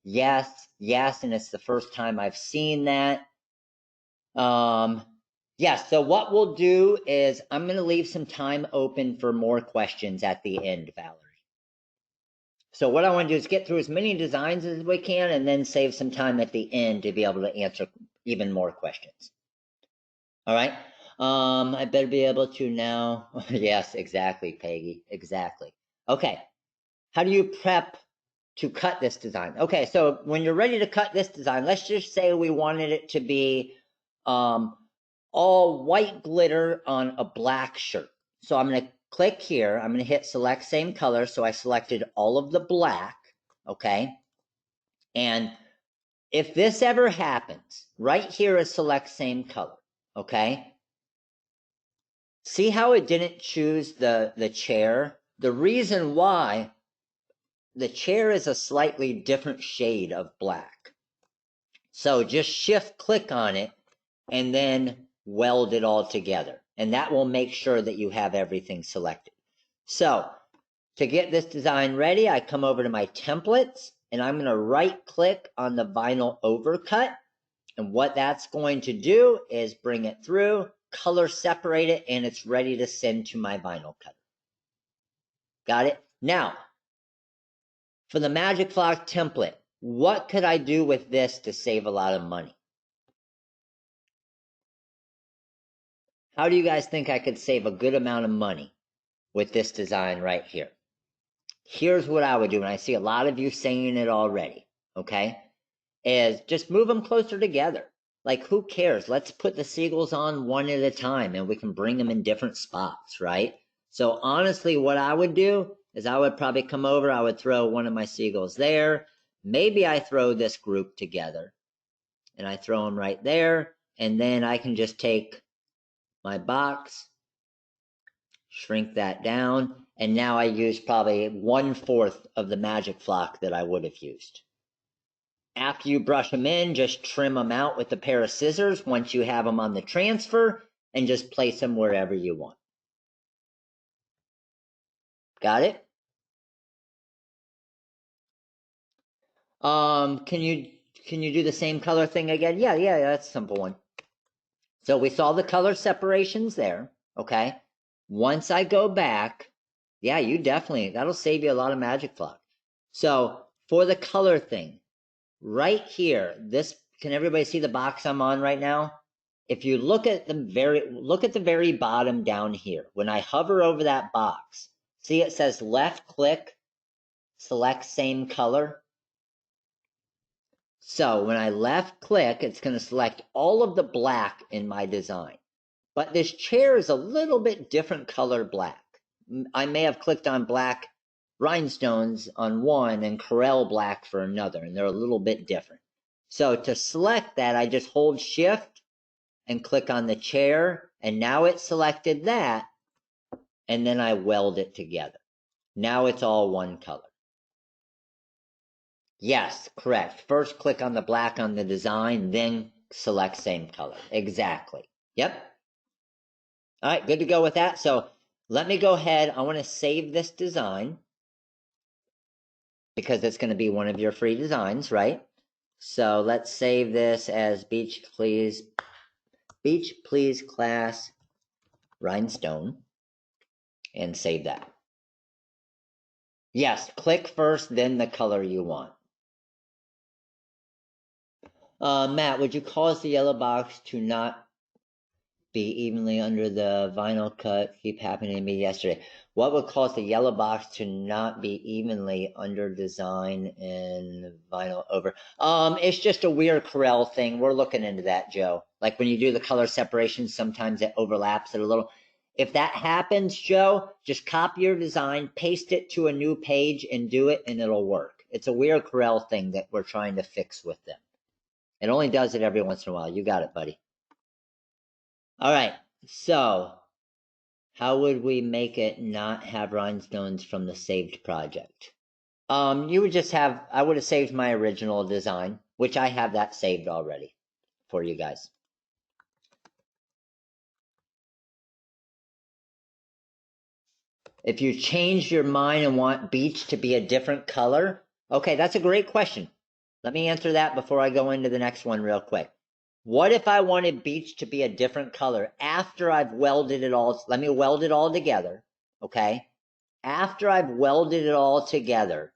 Yes, yes, and it's the first time I've seen that. Yes, so what we'll do is I'm going to leave some time open for more questions at the end, Valerie. So what I want to do is get through as many designs as we can and then save some time at the end to be able to answer even more questions. All right. I better be able to now. Yes, exactly, Peggy. Exactly. Okay. How do you prep to cut this design? Okay, so when you're ready to cut this design, let's just say we wanted it to be all white glitter on a black shirt. So I'm going to click here. I'm going to hit select same color. So I selected all of the black. Okay. And if this ever happens, right here is select same color. Okay. See how it didn't choose the chair? The reason why, the chair is a slightly different shade of black. So just shift click on it and then weld it all together. And that will make sure that you have everything selected. So to get this design ready, I come over to my templates and I'm going to right click on the vinyl overcut. And what that's going to do is bring it through, color separate it, and it's ready to send to my vinyl cutter. Got it? Now, for the Magic Flock template, what could I do with this to save a lot of money? How do you guys think I could save a good amount of money with this design right here? Here's what I would do, and I see a lot of you saying it already, okay? Is just move them closer together. Like, who cares? Let's put the seagulls on one at a time and we can bring them in different spots, right? So honestly, what I would do is I would probably come over, I would throw one of my seagulls there. Maybe I throw this group together and I throw them right there. And then I can just take my box, shrink that down. And now I use probably 1/4 of the Magic Flock that I would have used. After you brush them in, just trim them out with a pair of scissors once you have them on the transfer and just place them wherever you want. Got it? Can you do the same color thing again? Yeah, that's a simple one. So we saw the color separations there, okay? Once I go back, yeah, you definitely, that'll save you a lot of Magic Flock. So for the color thing, right here, this, can everybody see the box I'm on right now? If you look at the very bottom down here, when I hover over that box, see it says left click, select same color. So when I left click, it's going to select all of the black in my design. But this chair is a little bit different color black. I may have clicked on black rhinestones on one and Corel black for another, and they're a little bit different. So to select that, I just hold shift and click on the chair, and now it selected that, and then I weld it together. Now it's all one color. Yes, correct. First click on the black on the design, then select same color. Exactly. Yep. All right, good to go with that. So let me go ahead. I want to save this design because it's going to be one of your free designs, right? So let's save this as Beach Please Class Rhinestone and save that. Yes, click first, then the color you want. Matt, would you cause the yellow box to not be evenly under the vinyl cut? Keep happening to me yesterday. What would cause the yellow box to not be evenly under design and vinyl over? It's just a weird Corel thing. We're looking into that, Joe. Like when you do the color separation, sometimes it overlaps it a little. If that happens, Joe, just copy your design, paste it to a new page and do it, and it'll work. It's a weird Corel thing that we're trying to fix with them. It only does it every once in a while. You got it, buddy. All right, so how would we make it not have rhinestones from the saved project? You would just have, I would have saved my original design, which I have that saved already for you guys. If you change your mind and want beach to be a different color, okay, that's a great question. Let me answer that before I go into the next one real quick. What if I wanted beach to be a different color after I've welded it all? Let me weld it all together, okay? After I've welded it all together,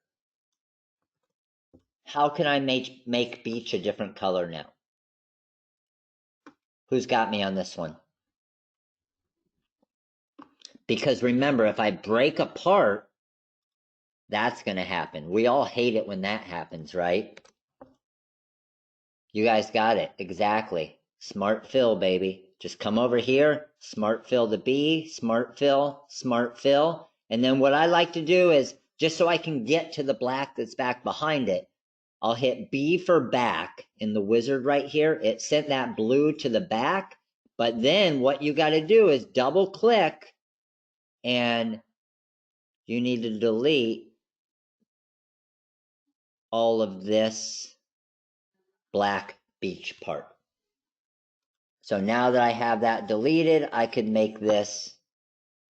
how can I make beach a different color now? Who's got me on this one? Because remember, if I break apart, that's going to happen. We all hate it when that happens, right? You guys got it. Exactly. Smart fill, baby. Just come over here, smart fill to B, smart fill, smart fill. And then what I like to do is, just so I can get to the black that's back behind it, I'll hit B for back in the wizard right here. It sent that blue to the back, But then what you got to do is double click and you need to delete all of this black beach part. So now that I have that deleted, I could make this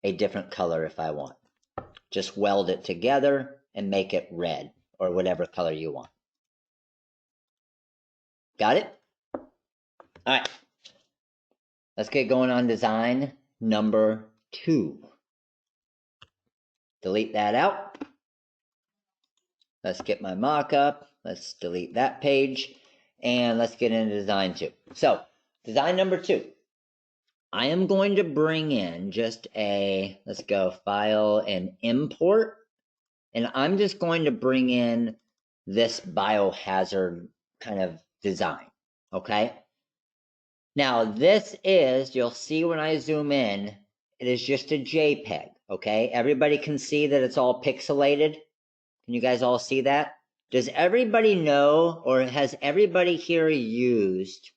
a different color if I want. Just weld it together and make it red or whatever color you want. Got it? All right. Let's get going on design number 2. Delete that out. Let's get my mock-up. Let's delete that page. And let's get into design 2. So, design number 2. I am going to bring in just a, let's go file and import. And I'm just going to bring in this biohazard kind of design. Okay? Now, this is, you'll see when I zoom in, it is just a JPEG. Okay? Everybody can see that it's all pixelated. Can you guys all see that? Does everybody know, or has everybody here used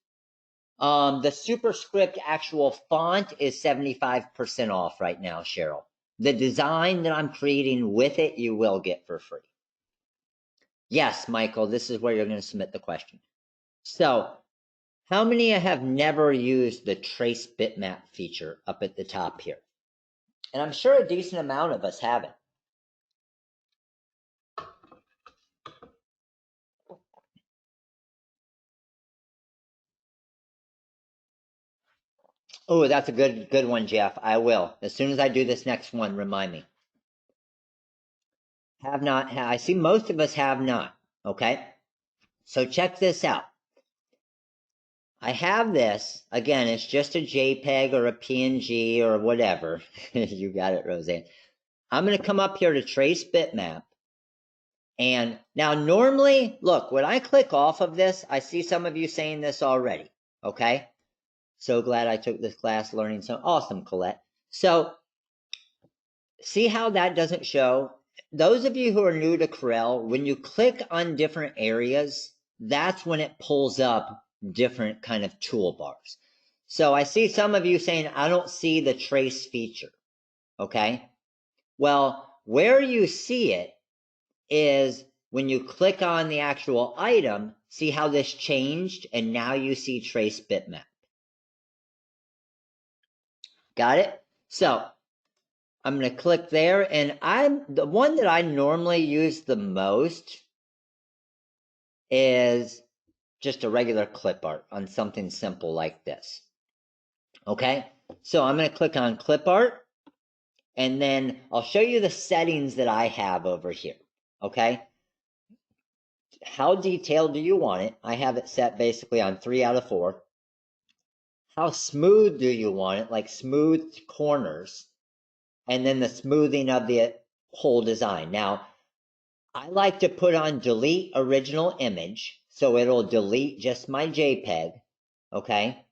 the superscript actual font is 75% off right now, Cheryl. The design that I'm creating with it, you will get for free. Yes, Michael, this is where you're going to submit the question. So, how many have never used the trace bitmap feature up at the top here? And I'm sure a decent amount of us haven't. Oh, that's a good one, Jeff. I will. As soon as I do this next one, remind me. Have not. I see most of us have not. Okay. So check this out. I have this. Again, it's just a JPEG or a PNG or whatever. You got it, Roseanne. I'm going to come up here to trace bitmap. And now normally, look, when I click off of this, I see some of you saying this already. Okay. So glad I took this class learning some. Awesome, Colette. So see how that doesn't show? Those of you who are new to Corel, when you click on different areas, that's when it pulls up different kind of toolbars. So I see some of you saying, I don't see the trace feature. Okay. Well, where you see it is when you click on the actual item, see how this changed, and now you see trace bitmap. Got it? So I'm going to click there, and the one that I normally use the most is just a regular clip art on something simple like this. Okay, so I'm going to click on clip art, and then I'll show you the settings that I have over here. Okay, how detailed do you want it? I have it set basically on 3 out of 4. How smooth do you want it? Like smooth corners, and then the smoothing of the whole design. Now, I like to put on delete original image, so it'll delete just my JPEG, okay?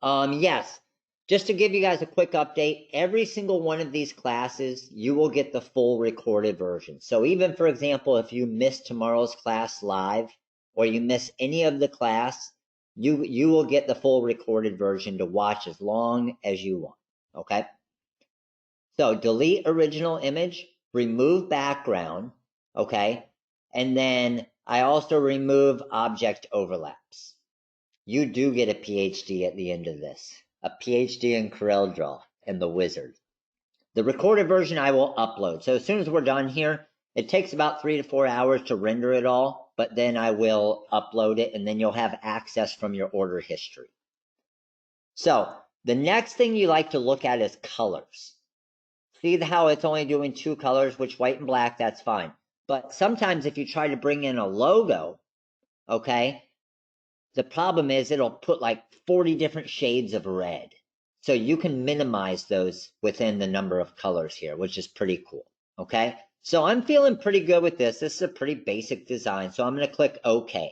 Yes, just to give you guys a quick update, every single one of these classes, you will get the full recorded version. So even, for example, if you miss tomorrow's class live, or you miss any of the class, you will get the full recorded version to watch as long as you want, okay? So delete original image, remove background, okay? And then I also remove object overlaps. You do get a PhD at the end of this. A PhD in CorelDRAW and the wizard. The recorded version I will upload. So as soon as we're done here, it takes about 3 to 4 hours to render it all, but then I will upload it and then you'll have access from your order history. So the next thing you like to look at is colors. See how it's only doing 2 colors, which white and black, that's fine. But sometimes if you try to bring in a logo, okay, the problem is it'll put like 40 different shades of red. So you can minimize those within the number of colors here, which is pretty cool, okay? So I'm feeling pretty good with this. This is a pretty basic design. So I'm going to click OK.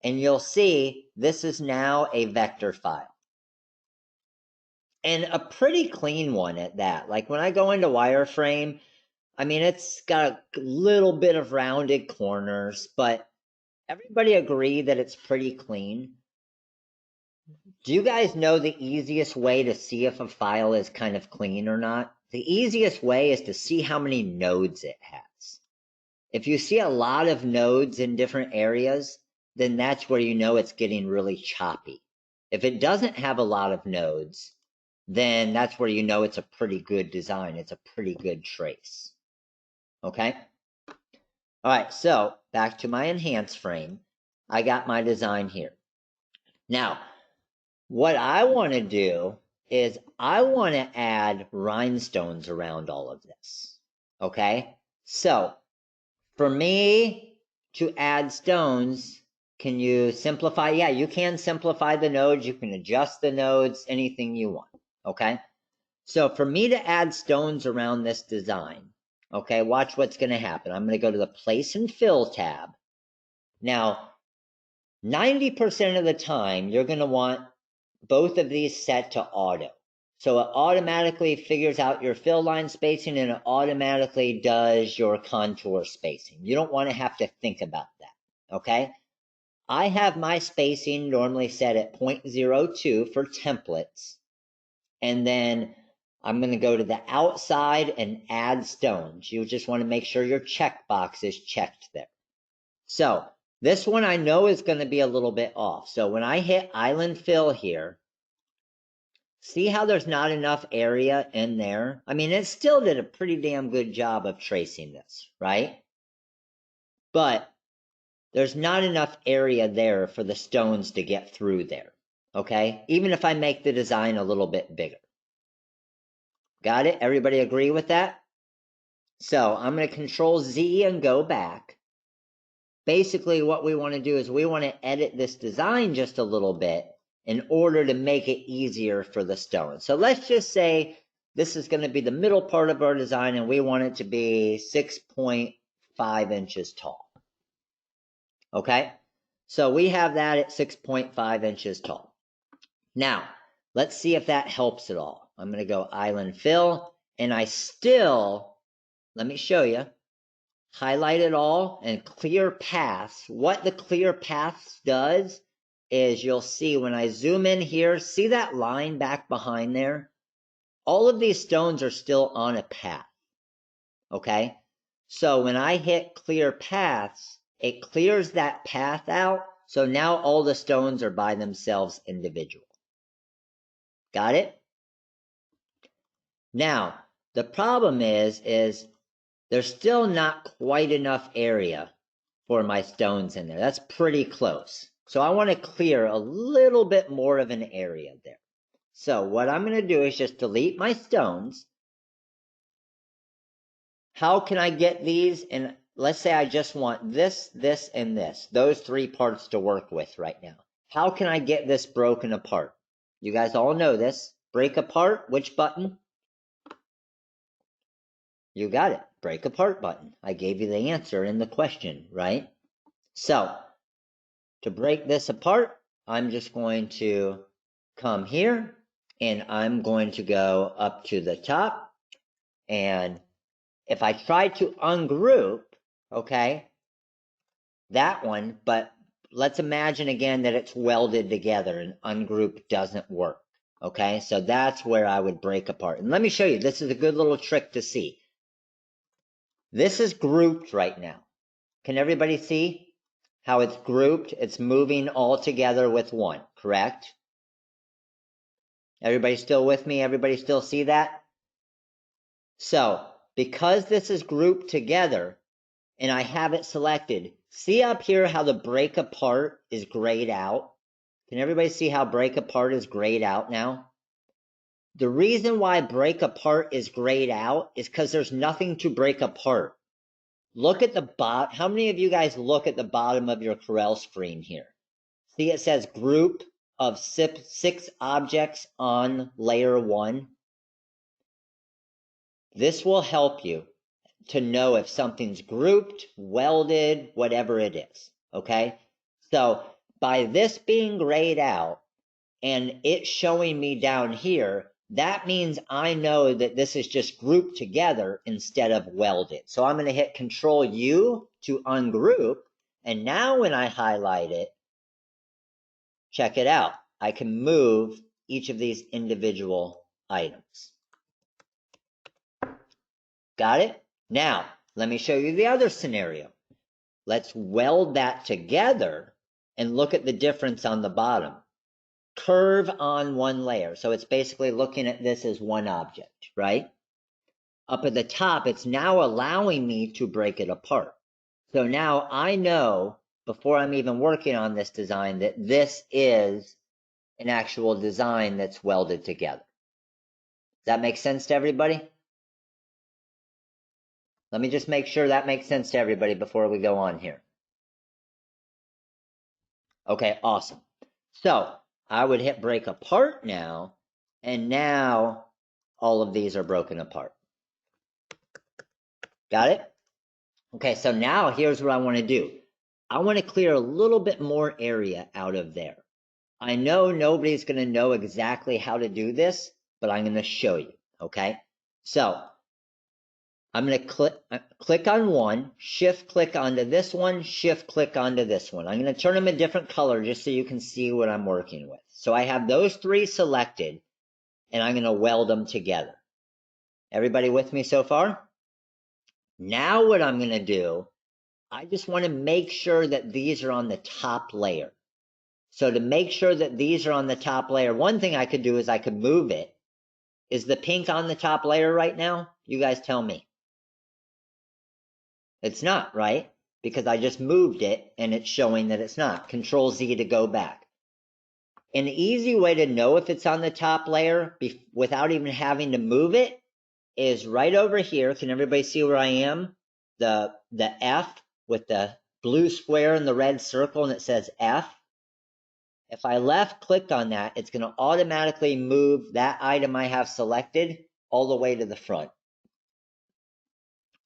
And you'll see this is now a vector file. And a pretty clean one at that. Like when I go into wireframe, I mean, it's got a little bit of rounded corners, but everybody agree that it's pretty clean. Do you guys know the easiest way to see if a file is kind of clean or not? The easiest way is to see how many nodes it has. If you see a lot of nodes in different areas, then that's where you know it's getting really choppy. If it doesn't have a lot of nodes, then that's where you know it's a pretty good design. It's a pretty good trace. Okay? All right, so back to my enhance frame. I got my design here. Now, what I want to do is I want to add rhinestones around all of this. Okay? So, for me to add stones, can you simplify? Yeah, you can simplify the nodes. You can adjust the nodes, anything you want. Okay? So for me to add stones around this design, okay, watch what's going to happen. I'm going to go to the Place and Fill tab. Now, 90% of the time, you're going to want both of these set to auto. So it automatically figures out your fill line spacing and it automatically does your contour spacing. You don't want to have to think about that, okay? I have my spacing normally set at 0.02 for templates. And then I'm going to go to the outside and add stones. You just want to make sure your checkbox is checked there. So this one I know is going to be a little bit off. So when I hit Island Fill here, see how there's not enough area in there? I mean, it still did a pretty damn good job of tracing this, right? But there's not enough area there for the stones to get through there, okay? Even if I make the design a little bit bigger. Got it? Everybody agree with that? So I'm going to Control Z and go back. Basically, what we want to do is we want to edit this design just a little bit in order to make it easier for the stone. So let's just say this is going to be the middle part of our design and we want it to be 6.5 inches tall. Okay? So we have that at 6.5 inches tall. Now, let's see if that helps at all. I'm going to go Island Fill, and I still, let me show you, highlight it all and clear paths. What the clear paths does is you'll see when I zoom in here, see that line back behind there? All of these stones are still on a path, okay? So when I hit clear paths, it clears that path out. So now all the stones are by themselves individual. Got it? Now, the problem is there's still not quite enough area for my stones in there. That's pretty close. So I want to clear a little bit more of an area there. So what I'm going to do is just delete my stones. How can I get these? And let's say I just want this, this, and this. Those three parts to work with right now. How can I get this broken apart? You guys all know this. Break apart, which button? You got it. Break apart button. I gave you the answer in the question, right? So, to break this apart, I'm just going to come here and I'm going to go up to the top. And if I try to ungroup, okay, that one, but let's imagine again that it's welded together and ungroup doesn't work. Okay, so that's where I would break apart. And let me show you, this is a good little trick to see. This is grouped right now. Can everybody see how it's grouped? It's moving all together with one, correct? Everybody still with me? Everybody still see that? So, because this is grouped together and I have it selected, see up here how the break apart is grayed out? Can everybody see how break apart is grayed out now? The reason why break apart is grayed out is because there's nothing to break apart. Look at the bottom. How many of you guys look at the bottom of your Corel screen here? See, it says group of 6 objects on layer 1. This will help you to know if something's grouped, welded, whatever it is, okay? So by this being grayed out and it showing me down here, that means I know that this is just grouped together instead of welded. So I'm going to hit Control U to ungroup. And now when I highlight it, check it out. I can move each of these individual items. Got it? Now, let me show you the other scenario. Let's weld that together and look at the difference on the bottom. Curve on one layer. So it's basically looking at this as one object, right? Up at the top, it's now allowing me to break it apart. So now I know, before I'm even working on this design, that this is an actual design that's welded together. Does that make sense to everybody? Let me just make sure that makes sense to everybody before we go on here. Okay, awesome. So I would hit break apart now, and now all of these are broken apart. Got it? Okay, so now here's what I want to do. I want to clear a little bit more area out of there. I know nobody's going to know exactly how to do this, but I'm going to show you, okay? So I'm going to click on one, shift click onto this one, shift click onto this one. I'm going to turn them a different color just so you can see what I'm working with. So I have those three selected, and I'm going to weld them together. Everybody with me so far? Now what I'm going to do, I just want to make sure that these are on the top layer. So to make sure that these are on the top layer, one thing I could do is I could move it. Is the pink on the top layer right now? You guys tell me. It's not, right? Because I just moved it and it's showing that it's not. Control Z to go back. An easy way to know if it's on the top layer without even having to move it is right over here. Can everybody see where I am? The F with the blue square and the red circle, and it says F. If I left click on that, it's going to automatically move that item I have selected all the way to the front.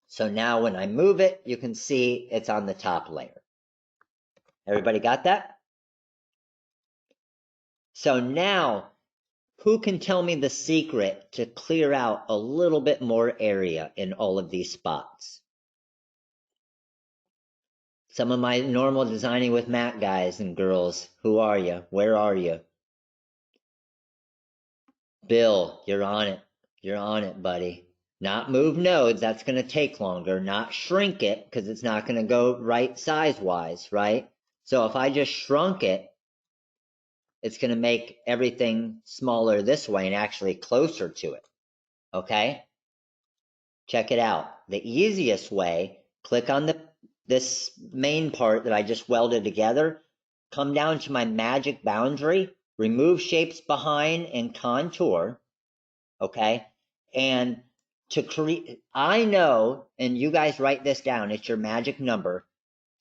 So now when I move it, you can see it's on the top layer. Everybody got that? So now, who can tell me the secret to clear out a little bit more area in all of these spots? Some of my normal designing with Matt guys and girls, who are you? Where are you? Bill, you're on it. You're on it, buddy. Not move nodes, that's going to take longer. Not shrink it, because it's not going to go right size-wise, right? So if I just shrunk it, it's going to make everything smaller this way and actually closer to it, okay? Check it out. The easiest way, click on this main part that I just welded together, come down to my magic boundary, remove shapes behind and contour, okay? And to create, I know, and you guys write this down, it's your magic number.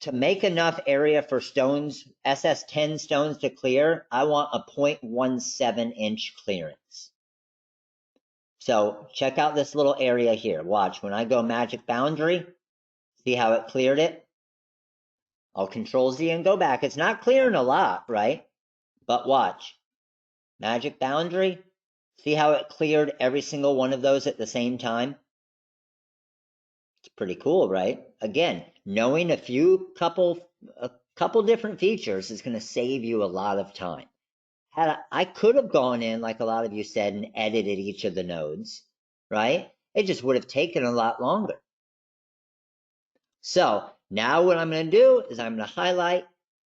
To make enough area for stones, SS10 stones to clear, I want a 0.17 inch clearance. So check out this little area here. Watch, when I go magic boundary, see how it cleared it? I'll control Z and go back. It's not clearing a lot, right? But watch, magic boundary, see how it cleared every single one of those at the same time? It's pretty cool, right? Again, knowing a couple different features is going to save you a lot of time. I could have gone in, like a lot of you said, and edited each of the nodes, right? It just would have taken a lot longer. So now what I'm going to do is I'm going to highlight,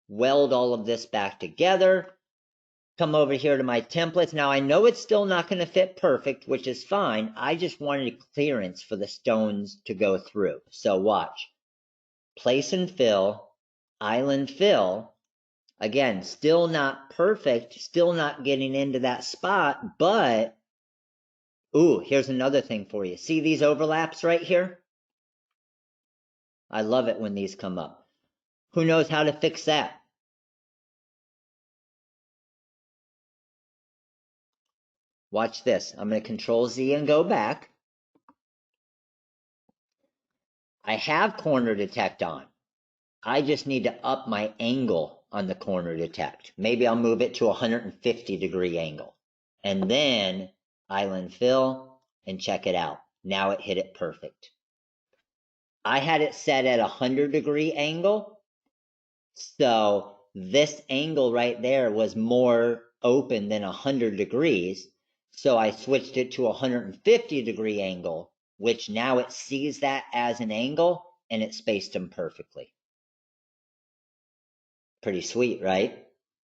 weld all of this back together, come over here to my templates. Now I know it's still not going to fit perfect, which is fine. I just wanted clearance for the stones to go through. So watch. Place and fill, island fill. Again, still not perfect, still not getting into that spot, but, ooh, here's another thing for you. See these overlaps right here? I love it when these come up. Who knows how to fix that? Watch this. I'm going to control Z and go back. I have corner detect on. I just need to up my angle on the corner detect. Maybe I'll move it to 150-degree angle. And then island fill and check it out. Now it hit it perfect. I had it set at 100-degree angle. So this angle right there was more open than 100 degrees. So I switched it to a 150-degree angle, which now it sees that as an angle, and it spaced them perfectly. Pretty sweet, right?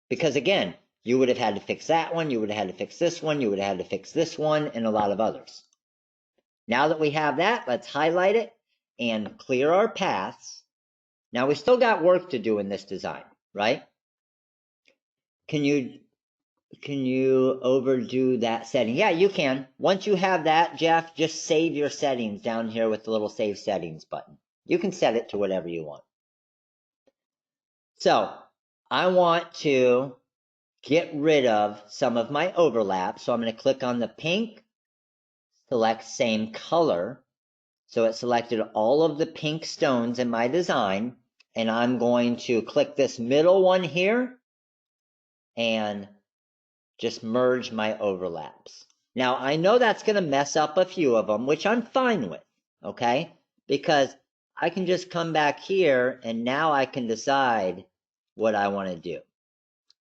Because again, you would have had to fix that one, you would have had to fix this one, you would have had to fix this one, and a lot of others. Now that we have that, let's highlight it and clear our paths. Now we still got work to do in this design, right? Can you overdo that setting? Yeah, you can. Once you have that, Jeff, just save your settings down here with the little save settings button. You can set it to whatever you want. So I want to get rid of some of my overlap. So I'm going to click on the pink, select same color. So it selected all of the pink stones in my design. And I'm going to click this middle one here and just merge my overlaps. Now, I know that's going to mess up a few of them, which I'm fine with, okay? Because I can just come back here and now I can decide what I want to do.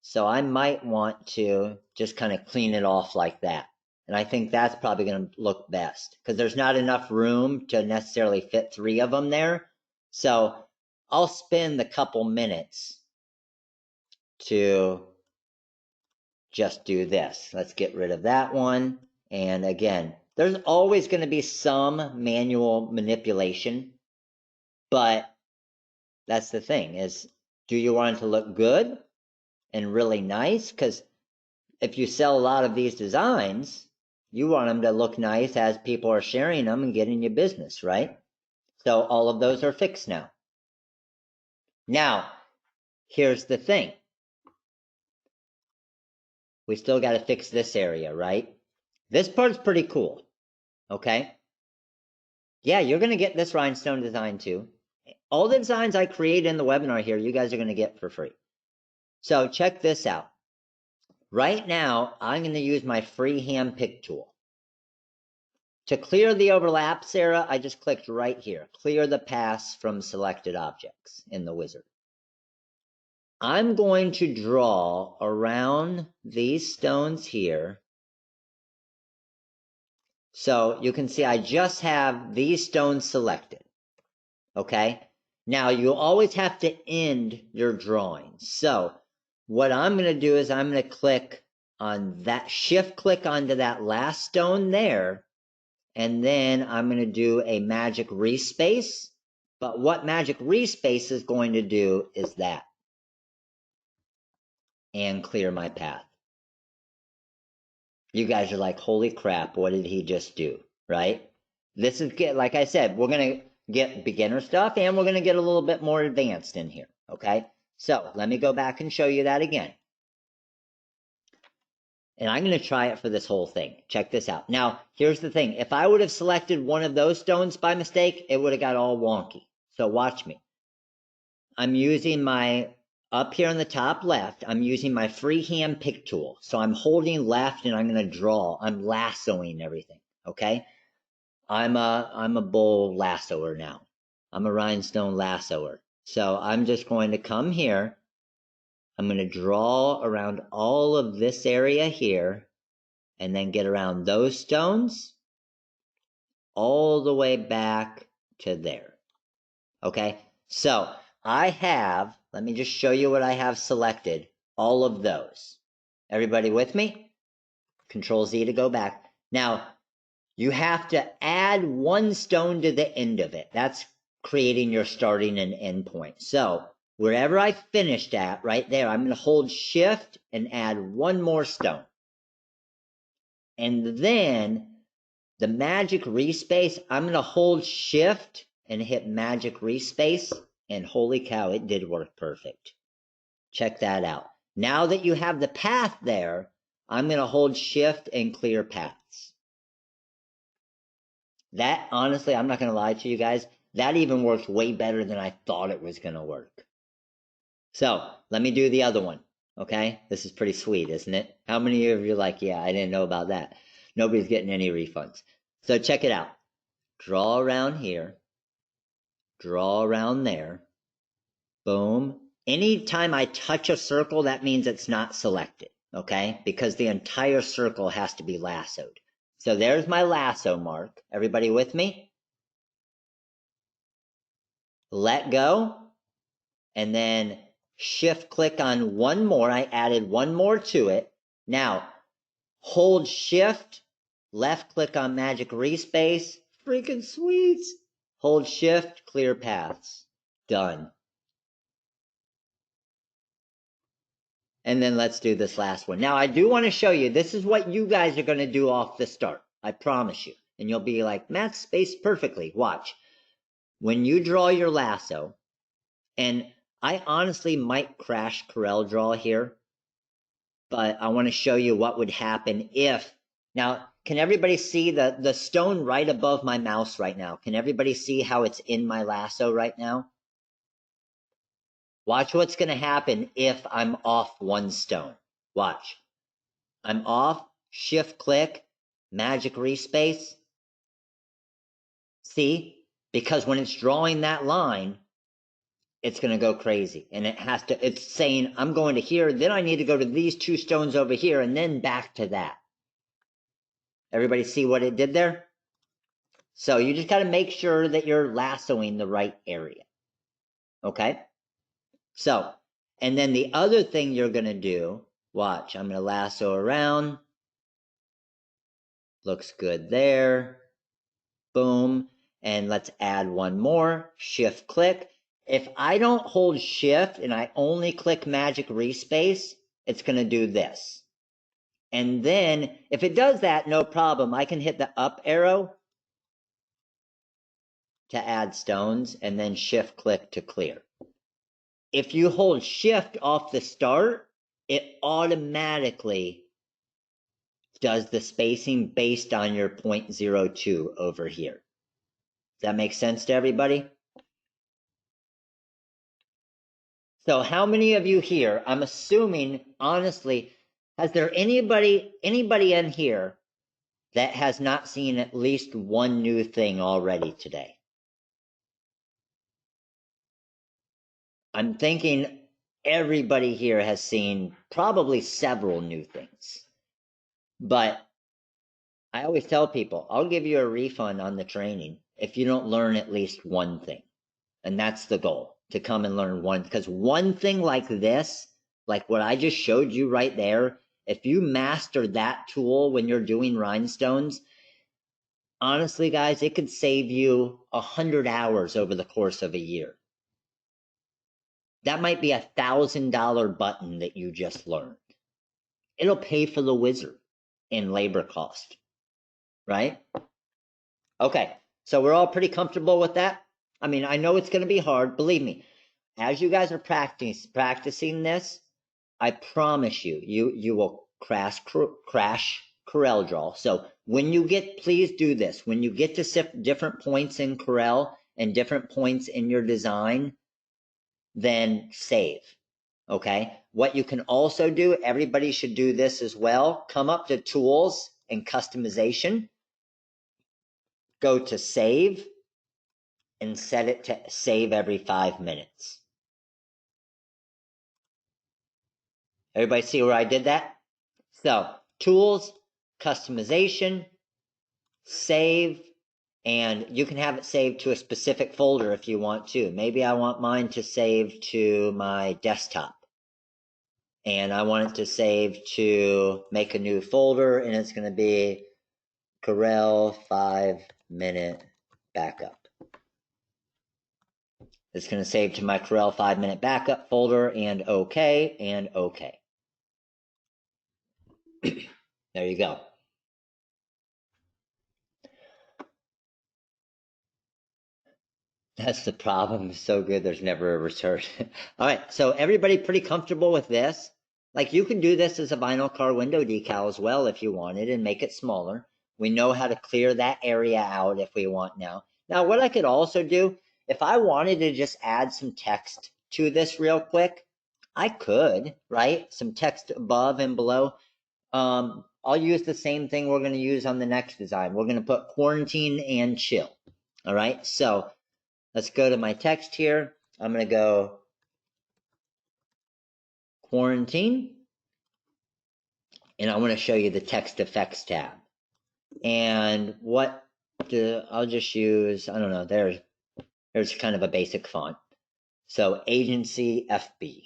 So I might want to just kind of clean it off like that. And I think that's probably going to look best because there's not enough room to necessarily fit 3 of them there. So I'll spend a couple minutes to just do this. Let's get rid of that one. And again, there's always going to be some manual manipulation, but that's the thing is, do you want it to look good and really nice? Because if you sell a lot of these designs, you want them to look nice as people are sharing them and getting you business, right? So all of those are fixed now. Now, here's the thing. We still got to fix this area, right? This part's pretty cool, okay? Yeah, you're going to get this rhinestone design too. All the designs I create in the webinar here, you guys are going to get for free. So check this out. Right now, I'm going to use my freehand pick tool. To clear the overlap, Sarah, I just clicked right here. Clear the paths from selected objects in the wizard. I'm going to draw around these stones here. So you can see I just have these stones selected. Okay? Now you always have to end your drawing. So what I'm going to do is I'm going to click on that, shift click onto that last stone there. And then I'm going to do a magic respace. But what magic respace is going to do is that. And clear my path. You guys are like, holy crap, what did he just do? Right? This is, like I said, we're going to get beginner stuff and we're going to get a little bit more advanced in here. Okay? So let me go back and show you that again. And I'm going to try it for this whole thing. Check this out. Now, here's the thing. If I would have selected one of those stones by mistake, it would have got all wonky. So watch me. I'm using my, up here on the top left, I'm using my freehand pick tool. So I'm holding left and I'm going to draw. I'm lassoing everything. Okay? I'm a bull lassoer now. I'm a rhinestone lassoer. So I'm just going to come here. I'm going to draw around all of this area here and then get around those stones all the way back to there. Okay, so I have, let me just show you what I have selected, all of those. Everybody with me? Control Z to go back. Now, you have to add one stone to the end of it. That's creating your starting and end point. So wherever I finished at, right there, I'm going to hold shift and add one more stone. And then the magic respace, I'm going to hold shift and hit magic respace. And holy cow, it did work perfect. Check that out. Now that you have the path there, I'm going to hold shift and clear paths. That, honestly, I'm not going to lie to you guys, that even worked way better than I thought it was going to work. So let me do the other one. Okay, this is pretty sweet, isn't it? How many of you are like, yeah, I didn't know about that? Nobody's getting any refunds. So check it out. Draw around here. Draw around there. Boom. Anytime I touch a circle, that means it's not selected. okay? Because the entire circle has to be lassoed. So there's my lasso mark. Everybody with me? Let go, and then shift click on one more. I added one more to it. Now, hold shift, left click on magic respace. Freaking sweet. Hold shift, clear paths. Done. And then let's do this last one. Now, I do want to show you, this is what you guys are going to do off the start. I promise you. And you'll be like, Matt spaced perfectly. Watch. When you draw your lasso, and I honestly might crash Corel Draw here, but I want to show you what would happen if. Now, can everybody see the stone right above my mouse right now? Can everybody see how it's in my lasso right now? Watch what's going to happen if I'm off one stone. Watch. I'm off, shift click, magic respace. See? Because when it's drawing that line, it's going to go crazy. And it's saying, I'm going to here, then I need to go to these two stones over here, and then back to that. Everybody see what it did there? So you just got to make sure that you're lassoing the right area. Okay? So, and then the other thing you're going to do, watch, I'm going to lasso around. Looks good there. Boom. And let's add one more. Shift click. If I don't hold shift and I only click magic respace, it's going to do this. And then if it does that, no problem. I can hit the up arrow to add stones and then shift click to clear. If you hold shift off the start, it automatically does the spacing based on your 0.02 over here. Does that make sense to everybody? So how many of you here, I'm assuming, honestly, has there anybody in here that has not seen at least one new thing already today? I'm thinking everybody here has seen probably several new things. But I always tell people, I'll give you a refund on the training if you don't learn at least one thing. And that's the goal, to come and learn one. Because one thing like this, like what I just showed you right there, if you master that tool when you're doing rhinestones, honestly, guys, it could save you 100 hours over the course of a year. That might be $1,000 button that you just learned. It'll pay for the wizard in labor cost, right? Okay, so we're all pretty comfortable with that. I mean, I know it's going to be hard. Believe me, as you guys are practicing this, I promise you, you will crash Corel Draw. So when you get, please do this. When you get to different points in Corel and different points in your design, then save. Okay. What you can also do, everybody should do this as well. Come up to Tools and Customization. Go to Save and set it to save every 5 minutes. Everybody see where I did that? So, Tools, Customization, Save, and you can have it saved to a specific folder if you want to. Maybe I want mine to save to my desktop. And I want it to save to make a new folder, and it's going to be Corel 5-minute backup. It's going to save to my Corel 5-minute backup folder, and OK, and OK. There you go. That's the problem. It's so good, there's never a return. All right, so everybody pretty comfortable with this? Like, you can do this as a vinyl car window decal as well if you wanted and make it smaller. We know how to clear that area out if we want now. Now, what I could also do, if I wanted to just add some text to this real quick, I could, right? Some text above and below. I'll use the same thing we're going to use on the next design. We're going to put quarantine and chill. All right, so let's go to my text here. I'm going to go quarantine. and I want to show you the text effects tab. And I'll just use, I don't know, there's kind of a basic font. So Agency FB.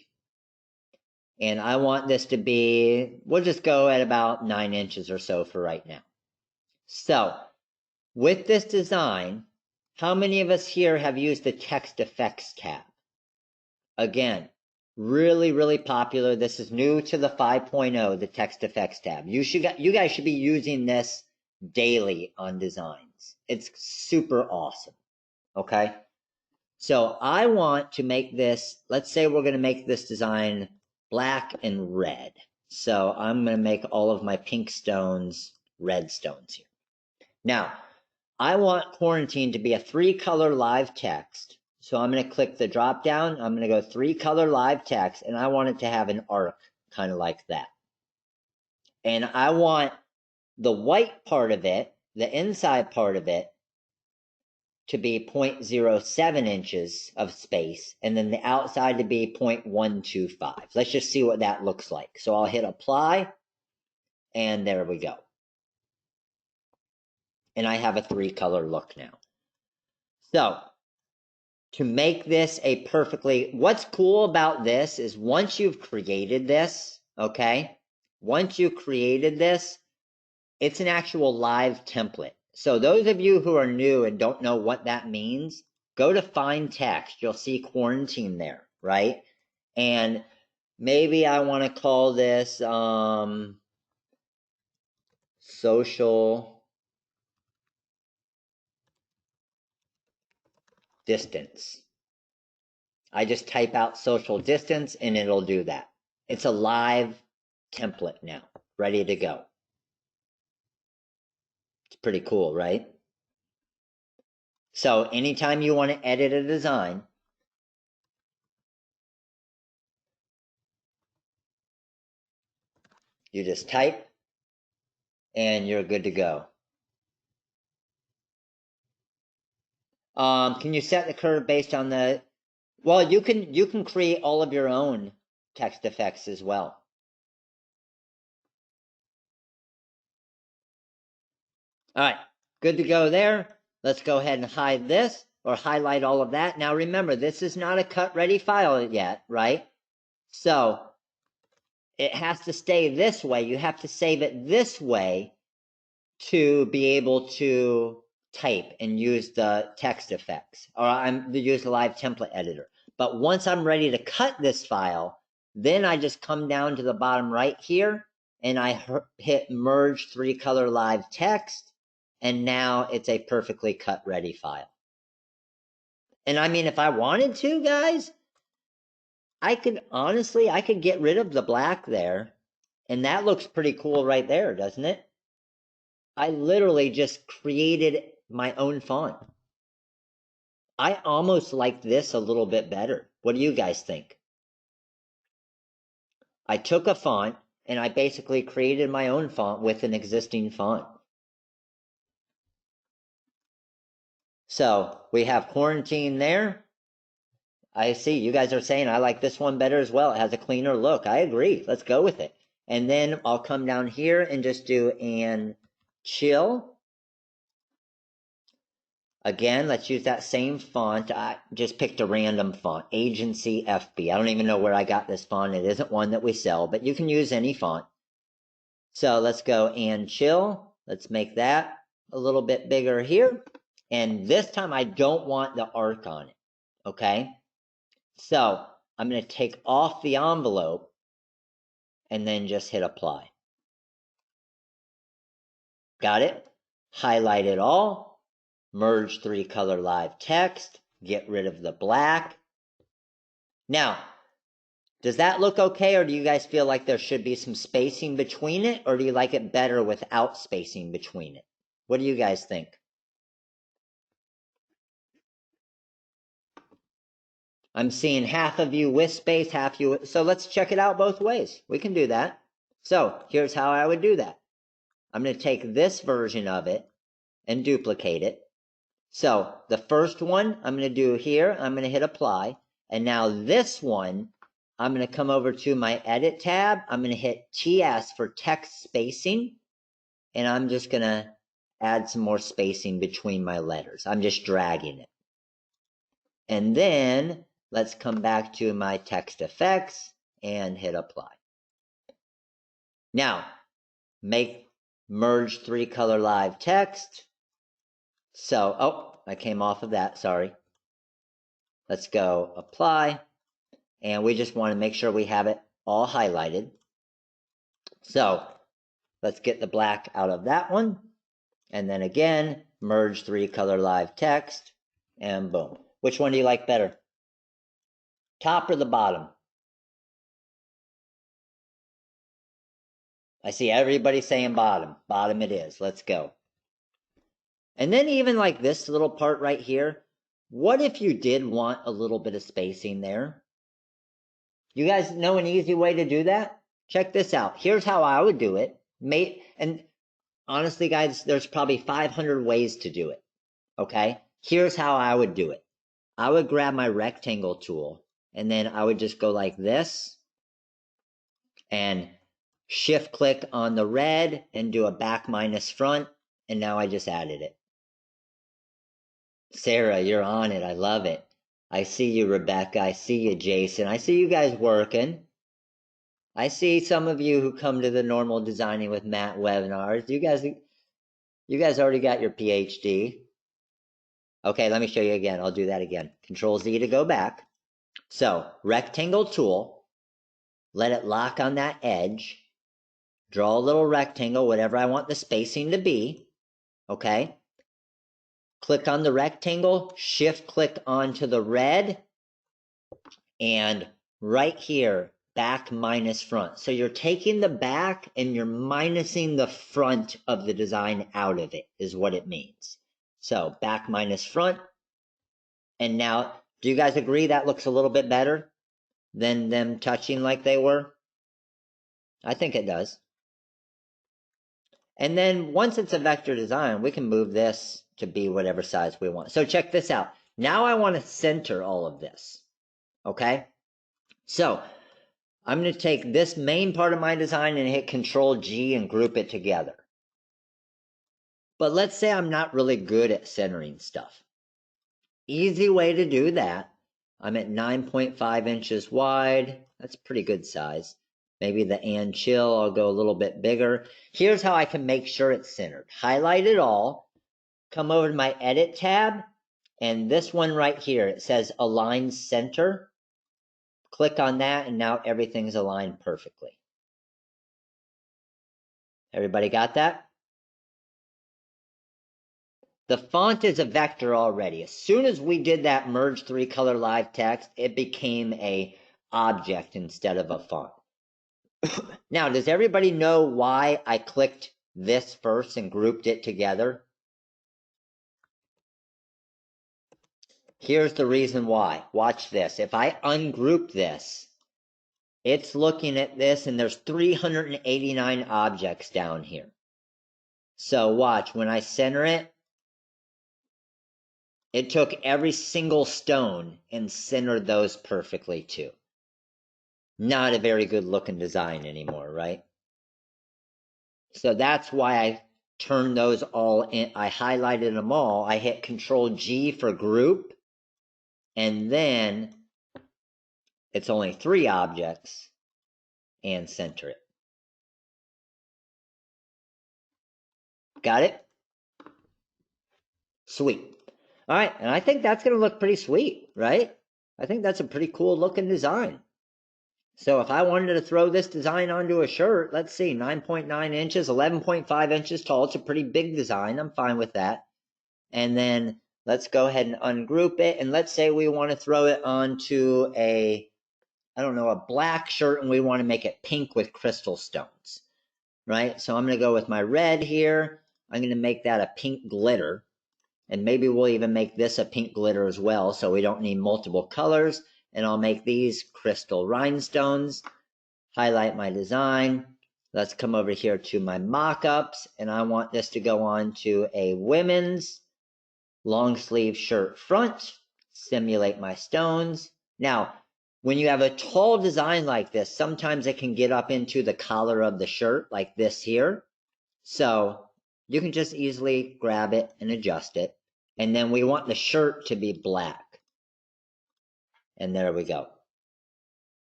And I want this to be, we'll just go at about 9 inches or so for right now. So with this design, how many of us here have used the text effects tab? Again, really, really popular. This is new to the 5.0, the text effects tab. You guys should be using this daily on designs. It's super awesome. Okay. So I want to make this, let's say we're going to make this design black and red. So I'm going to make all of my pink stones red stones here. Now, I want quarantine to be a 3-color live text. So I'm going to click the drop down. I'm going to go 3-color live text, and I want it to have an arc kind of like that. And I want the white part of it, the inside part of it, to be 0.07 inches of space, and then the outside to be 0.125. Let's just see what that looks like. So I'll hit apply, and there we go. And I have a 3-color look now. So to make this a what's cool about this is once you've created this, okay? Once you created this, it's an actual live template. So those of you who are new and don't know what that means, go to find text. You'll see quarantine there, right? And maybe I want to call this social distance. I just type out social distance and it'll do that. It's a live template now, ready to go. It's pretty cool, right? So anytime you want to edit a design, you just type and you're good to go. Can you set the curve based on well, you can create all of your own text effects as well. All right, good to go there. Let's go ahead and hide this or highlight all of that. Now remember, this is not a cut ready file yet, right? So it has to stay this way. You have to save it this way to be able to type and use the text effects, or use the live template editor. But once I'm ready to cut this file, then I just come down to the bottom right here and I hit merge 3-color live text, and now it's a perfectly cut ready file. And I mean, if I wanted to, guys, I could get rid of the black there, and that looks pretty cool right there, doesn't it? I literally just created my own font. I almost like this a little bit better. What do you guys think? I took a font and I basically created my own font with an existing font. So we have quarantine there. I see you guys are saying I like this one better as well. It has a cleaner look. I agree. Let's go with it. And then I'll come down here and just do an chill. Again, let's use that same font. I just picked a random font, Agency FB. I don't even know where I got this font. It isn't one that we sell, but you can use any font. So let's go and chill. Let's make that a little bit bigger here. And this time I don't want the arc on it, okay? So I'm going to take off the envelope and then just hit apply. Got it? Highlight it all. Merge 3-color live text, get rid of the black. Now, does that look okay, or do you guys feel like there should be some spacing between it, or do you like it better without spacing between it? What do you guys think? I'm seeing half of you with space, half you with, so let's check it out both ways. We can do that. So here's how I would do that. I'm going to take this version of it and duplicate it. So the first one I'm going to do here, I'm going to hit apply. And now this one, I'm going to come over to my edit tab. I'm going to hit TS for text spacing, and I'm just going to add some more spacing between my letters. I'm just dragging it. And then let's come back to my text effects and hit apply. Now, merge 3-color live text. So, oh, I came off of that, sorry. Let's go apply. And we just want to make sure we have it all highlighted. So, let's get the black out of that one. And then again, merge 3-color live text. And boom. Which one do you like better? Top or the bottom? I see everybody saying bottom. Bottom it is. Let's go. And then even like this little part right here, what if you did want a little bit of spacing there? You guys know an easy way to do that? Check this out. Here's how I would do it. And honestly, guys, there's probably 500 ways to do it. Okay? Here's how I would do it. I would grab my rectangle tool, and then I would just go like this, and shift click on the red and do a back minus front, and now I just added it. Sarah, you're on it. I love it. I see you, Rebecca. I see you, Jason. I see you guys working. I see some of you who come to the normal designing with Matt webinars. You guys already got your PhD. Okay, let me show you again. I'll do that again. Control Z to go back. So, rectangle tool. Let it lock on that edge. Draw a little rectangle, whatever I want the spacing to be. Okay. Click on the rectangle, shift click onto the red, and right here, back minus front. So you're taking the back and you're minusing the front of the design out of it, is what it means. So back minus front. And now, do you guys agree that looks a little bit better than them touching like they were? I think it does. And then once it's a vector design, we can move this to be whatever size we want. So check this out. Now I want to center all of this. Okay? So I'm going to take this main part of my design and hit Control G and group it together. But let's say I'm not really good at centering stuff. Easy way to do that. I'm at 9.5 inches wide. That's a pretty good size. Maybe the and chill, I'll go a little bit bigger. Here's how I can make sure it's centered. Highlight it all. Come over to my Edit tab. And this one right here, it says Align Center. Click on that, and now everything's aligned perfectly. Everybody got that? The font is a vector already. As soon as we did that merge 3-color live text, it became a object instead of a font. Now, does everybody know why I clicked this first and grouped it together? Here's the reason why. Watch this. If I ungroup this, it's looking at this, and there's 389 objects down here. So watch, when I center it, it took every single stone and centered those perfectly too. Not a very good looking design anymore, right? So that's why I turned those all in. I highlighted them all. I hit Control G for group, and then it's only 3 objects, and center it. Got it? Sweet. All right, and I think that's going to look pretty sweet, right? I think that's a pretty cool looking design. So if I wanted to throw this design onto a shirt, let's see, 9.9 inches, 11.5 inches tall. It's a pretty big design. I'm fine with that. And then let's go ahead and ungroup it. And let's say we want to throw it onto a black shirt, and we want to make it pink with crystal stones, right? So I'm going to go with my red here. I'm going to make that a pink glitter. And maybe we'll even make this a pink glitter as well, so we don't need multiple colors. And I'll make these crystal rhinestones. Highlight my design. Let's come over here to my mock-ups, and I want this to go on to a women's long sleeve shirt front. Simulate my stones. Now, when you have a tall design like this, sometimes it can get up into the collar of the shirt like this here. So you can just easily grab it and adjust it. And then we want the shirt to be black. And there we go.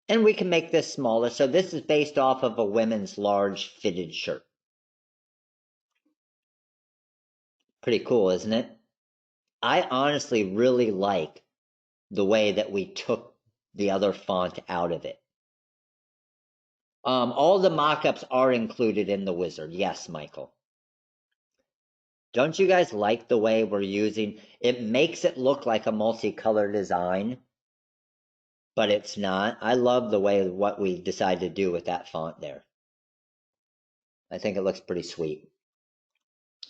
And we can make this smaller. So this is based off of a women's large fitted shirt. Pretty cool, isn't it? I honestly really like the way that we took the other font out of it. All the mock-ups are included in the wizard. Yes, Michael. Don't you guys like the way we're using it? Makes it look like a multicolor design, but it's not. I love the way what we decided to do with that font there. I think it looks pretty sweet.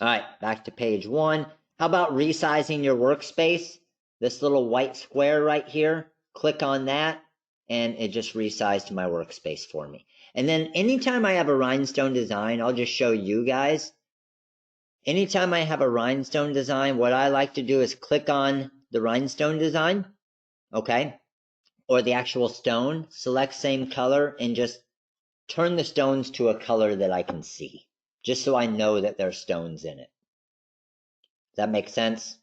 All right, back to page 1. How about resizing your workspace? This little white square right here, click on that, and it just resized my workspace for me. And then anytime I have a rhinestone design, I'll just show you guys. Anytime I have a rhinestone design, what I like to do is click on the rhinestone design, okay, or the actual stone, select same color, and just turn the stones to a color that I can see, just so I know that there's stones in it. Does that make sense?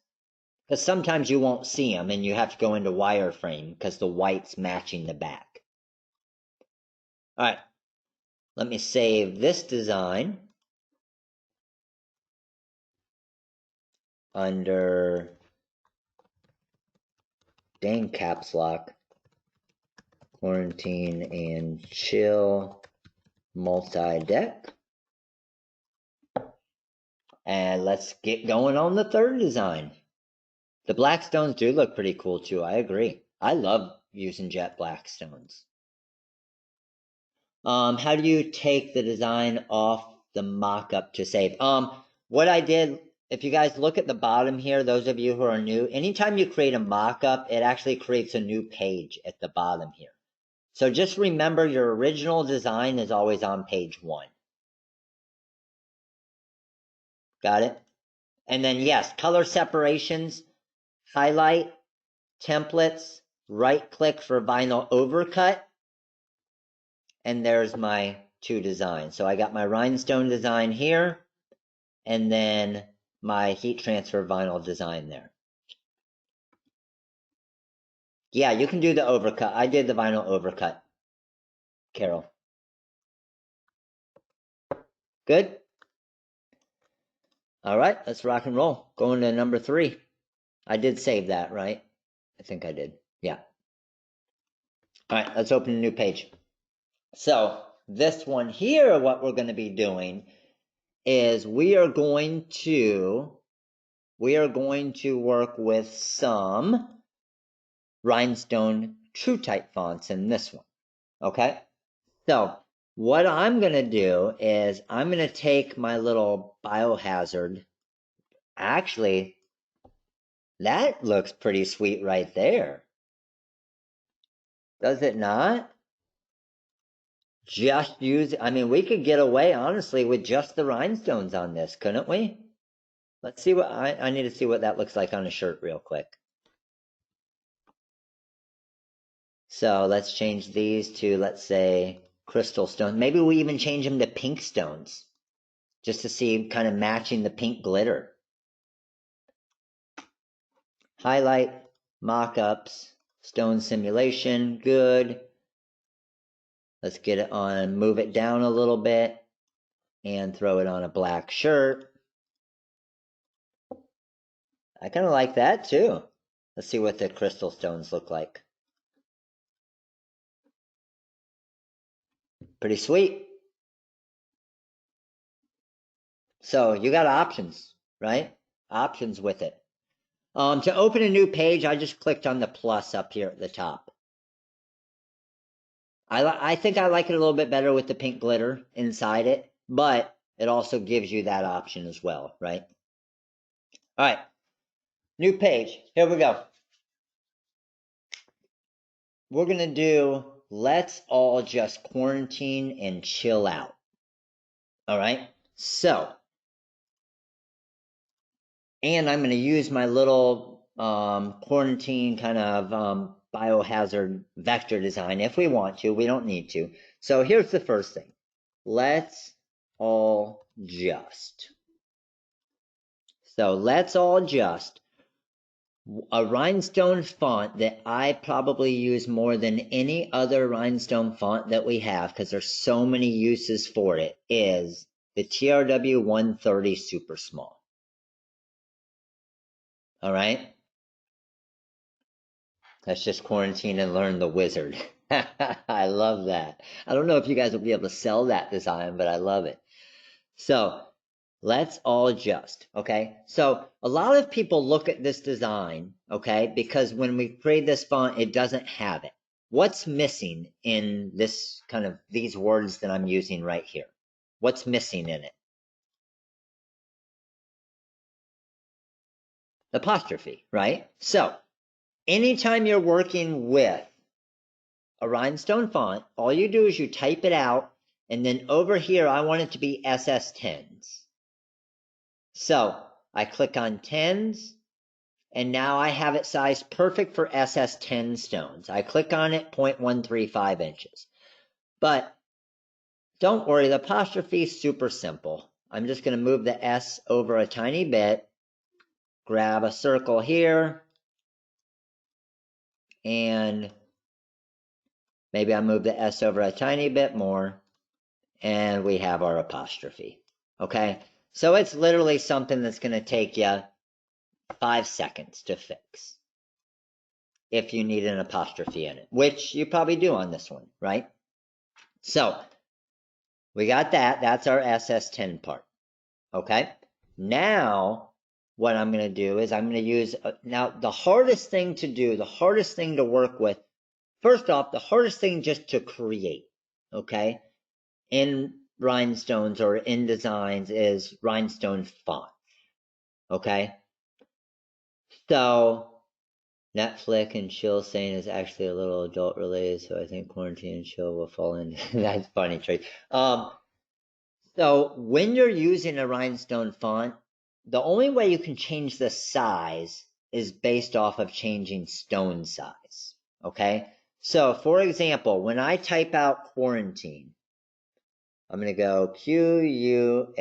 Because sometimes you won't see them and you have to go into wireframe because the white's matching the back. All right, let me save this design under dang caps lock, quarantine and chill multi-deck. And let's get going on the third design. The black stones do look pretty cool too, I agree. I love using jet black stones. How do you take the design off the mock-up to save? What I did, if you guys look at the bottom here, those of you who are new, anytime you create a mock-up, it actually creates a new page at the bottom here. So just remember your original design is always on page 1. Got it? And then yes, color separations, highlight, templates, right click for vinyl overcut. And there's my 2 designs. So I got my rhinestone design here, and then my heat transfer vinyl design there. Yeah, you can do the overcut. I did the vinyl overcut, Carol. Good? All right, let's rock and roll. Going to number 3. I did save that, right? I think I did. Yeah. All right, let's open a new page. So this one here, what we're going to be doing is we are going to work with some rhinestone true type fonts in this one. Okay? So what I'm going to do is I'm going to take my little biohazard. Actually, that looks pretty sweet right there. Does it not? Just use, I mean, we could get away, honestly, with just the rhinestones on this, couldn't we? Let's see what, I need to see what that looks like on a shirt real quick. So let's change these to, let's say, crystal stones. Maybe we even change them to pink stones, just to see kind of matching the pink glitter. Highlight, mock-ups, stone simulation, good. Let's get it on, move it down a little bit, and throw it on a black shirt. I kind of like that too. Let's see what the crystal stones look like. Pretty sweet. So you got options, right? Options with it. To open a new page, I just clicked on the plus up here at the top. I think I like it a little bit better with the pink glitter inside it, but it also gives you that option as well, right? All right, new page. Here we go. We're going to do let's all just quarantine and chill out. All right, so, and I'm going to use my little quarantine kind of biohazard vector design if we want to. We don't need to. So here's the first thing. Let's all just. So let's all just. A rhinestone font that I probably use more than any other rhinestone font that we have, because there's so many uses for it, is the TRW 130 Super Small. All right? Let's just quarantine and learn the wizard. I love that. I don't know if you guys will be able to sell that design, but I love it. So let's all just, okay? So a lot of people look at this design, okay, because when we create this font, it doesn't have it. What's missing in this kind of these words that I'm using right here? What's missing in it? Apostrophe, right? So anytime you're working with a rhinestone font, all you do is you type it out, and then over here, I want it to be SS10s. So I click on 10s, and now I have it sized perfect for SS10 stones. I click on it, 0.135 inches. But don't worry, the apostrophe is super simple. I'm just going to move the S over a tiny bit, grab a circle here, and maybe I move the S over a tiny bit more, and we have our apostrophe. Okay? So it's literally something that's going to take you 5 seconds to fix if you need an apostrophe in it, which you probably do on this one, right? So we got that. That's our SS10 part. Okay? Now, what I'm going to do is I'm going to use, now the hardest thing to do, the hardest thing to work with, first off, the hardest thing just to create, okay, in rhinestones or in designs is rhinestone font, okay? So Netflix and chill saying is actually a little adult related, so I think quarantine and chill will fall in. That's funny, Trey. So when you're using a rhinestone font, the only way you can change the size is based off of changing stone size, okay? So for example, when I type out quarantine, I'm going to go Quarantine.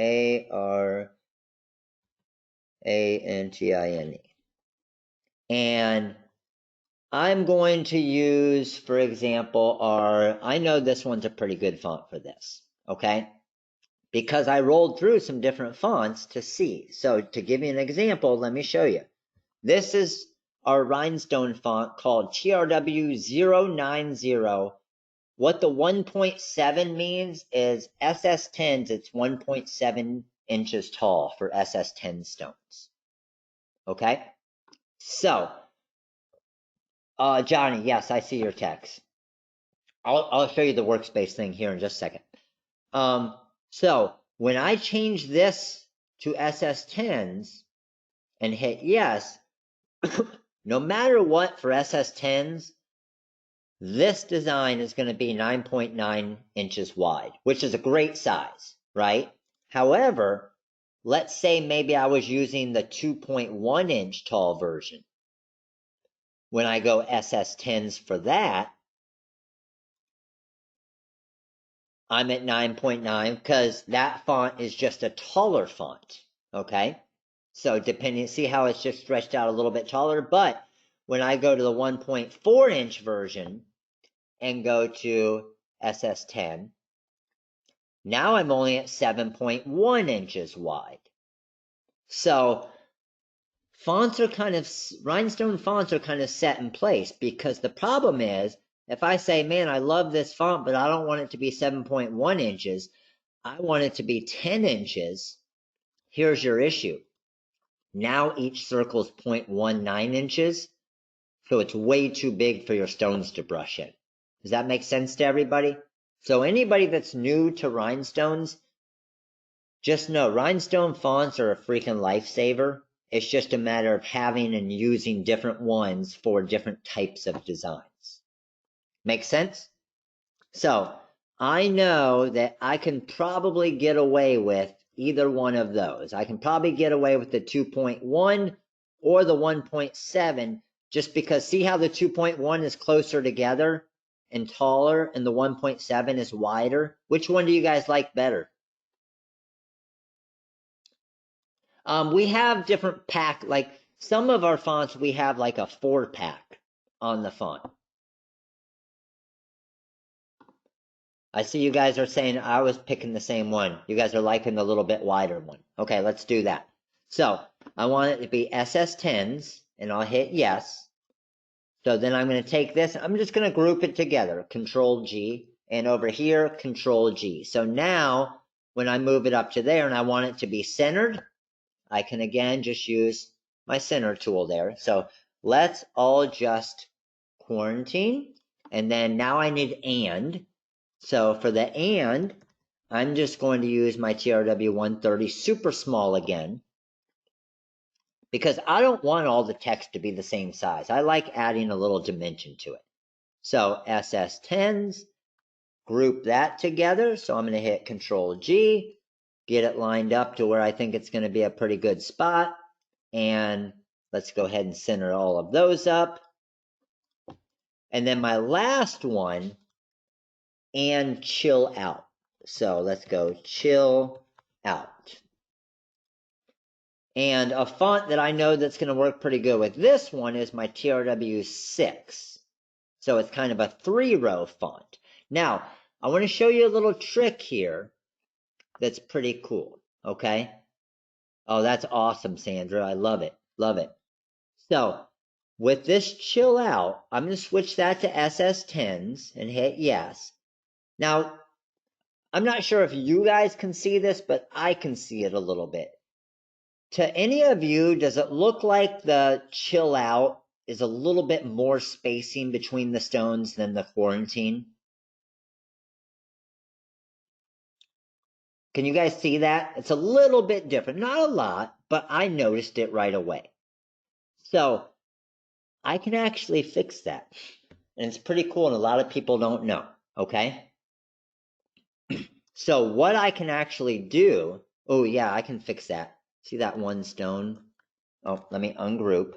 And I'm going to use, for example, I know this one's a pretty good font for this, okay? Because I rolled through some different fonts to see. So to give you an example, let me show you. This is our rhinestone font called TRW 090. What the 1.7 means is SS10s, it's 1.7 inches tall for SS10 stones. Okay? So, Johnny, yes, I see your text. I'll show you the workspace thing here in just a second. So when I change this to SS10s and hit yes, no matter what for SS10s, this design is going to be 9.9 inches wide, which is a great size, right? However, let's say maybe I was using the 2.1 inch tall version. When I go SS10s for that, I'm at 9.9 because that font is just a taller font, okay? So see how it's just stretched out a little bit taller? But when I go to the 1.4 inch version and go to SS10, now I'm only at 7.1 inches wide. So rhinestone fonts are kind of set in place because the problem is, if I say, man, I love this font, but I don't want it to be 7.1 inches, I want it to be 10 inches. Here's your issue. Now each circle is 0.19 inches, so it's way too big for your stones to brush in. Does that make sense to everybody? So anybody that's new to rhinestones, just know rhinestone fonts are a freaking lifesaver. It's just a matter of having and using different ones for different types of designs. Make sense? So I know that I can probably get away with either one of those. I can probably get away with the 2.1 or the 1.7 just because see how the 2.1 is closer together and taller and the 1.7 is wider? Which one do you guys like better? We have different pack, like some of our fonts, we have like a 4-pack on the font. I see you guys are saying I was picking the same one. You guys are liking the little bit wider one. Okay, let's do that. So I want it to be SS10s, and I'll hit yes. So then I'm going to take this, I'm just going to group it together, Control G, and over here, Control G. So now, when I move it up to there and I want it to be centered, I can again just use my center tool there. So let's all just quarantine, and then now I need and. So for the and, I'm just going to use my TRW 130 super small again, because I don't want all the text to be the same size. I like adding a little dimension to it. So SS10s, group that together. So I'm going to hit Control G, get it lined up to where I think it's going to be a pretty good spot. And let's go ahead and center all of those up. And then my last one, and chill out. So let's go chill out. And a font that I know that's going to work pretty good with this one is my TRW 6. So it's kind of a 3-row font. Now, I want to show you a little trick here that's pretty cool, okay? Oh, that's awesome, Sandra. I love it. Love it. So with this chill out, I'm going to switch that to SS10s and hit yes. Now, I'm not sure if you guys can see this, but I can see it a little bit. To any of you, does it look like the chill out is a little bit more spacing between the stones than the quarantine? Can you guys see that? It's a little bit different. Not a lot, but I noticed it right away. So I can actually fix that. And it's pretty cool, and a lot of people don't know, okay? So what I can actually do, oh yeah, I can fix that. See that one stone? Oh, let me ungroup.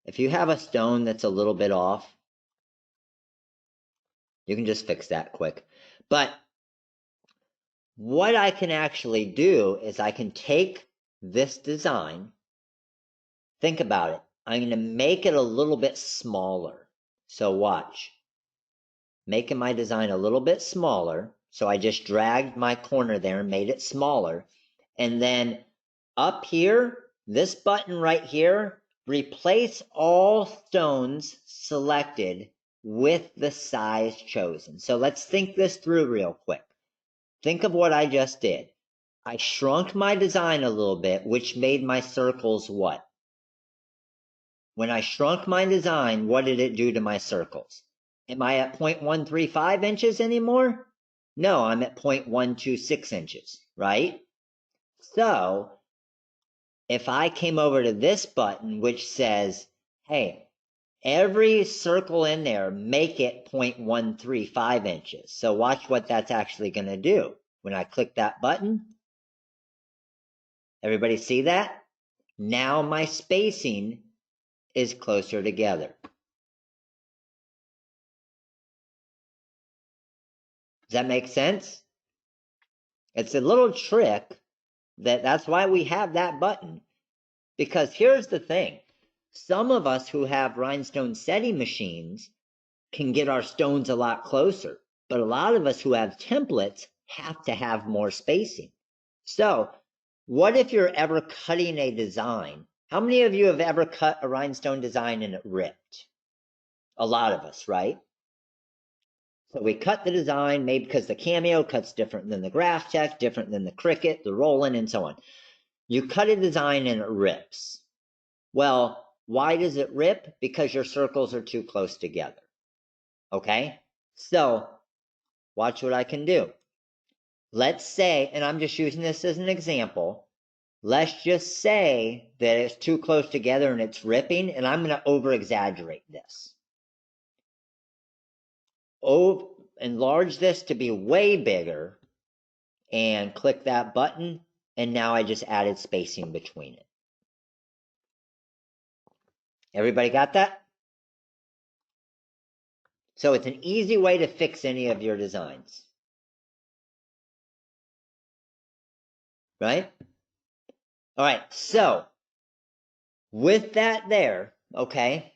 If you have a stone that's a little bit off, you can just fix that quick. But what I can actually do is I can take this design, think about it. I'm going to make it a little bit smaller. So watch. Making my design a little bit smaller. So I just dragged my corner there and made it smaller. And then up here, this button right here, replace all stones selected with the size chosen. So let's think this through real quick. Think of what I just did. I shrunk my design a little bit, which made my circles what? When I shrunk my design, what did it do to my circles? Am I at 0.135 inches anymore? No, I'm at 0.126 inches, right? So if I came over to this button, which says, hey, every circle in there, make it 0.135 inches. So watch what that's actually going to do. When I click that button, everybody see that? Now my spacing is closer together. Does that make sense? It's a little trick that's why we have that button. Because here's the thing. Some of us who have rhinestone setting machines can get our stones a lot closer. But a lot of us who have templates have to have more spacing. So what if you're ever cutting a design? How many of you have ever cut a rhinestone design and it ripped? A lot of us, right? So we cut the design, maybe because the Cameo cuts different than the Graphtec, different than the Cricut, the Roland, and so on. You cut a design and it rips. Well, why does it rip? Because your circles are too close together. Okay? So, watch what I can do. Let's say, and I'm just using this as an example, let's just say that it's too close together and it's ripping, and I'm going to over-exaggerate this. Enlarge this to be way bigger, and click that button, and now I just added spacing between it. Everybody got that? So it's an easy way to fix any of your designs. Right? All right, so with that there, okay.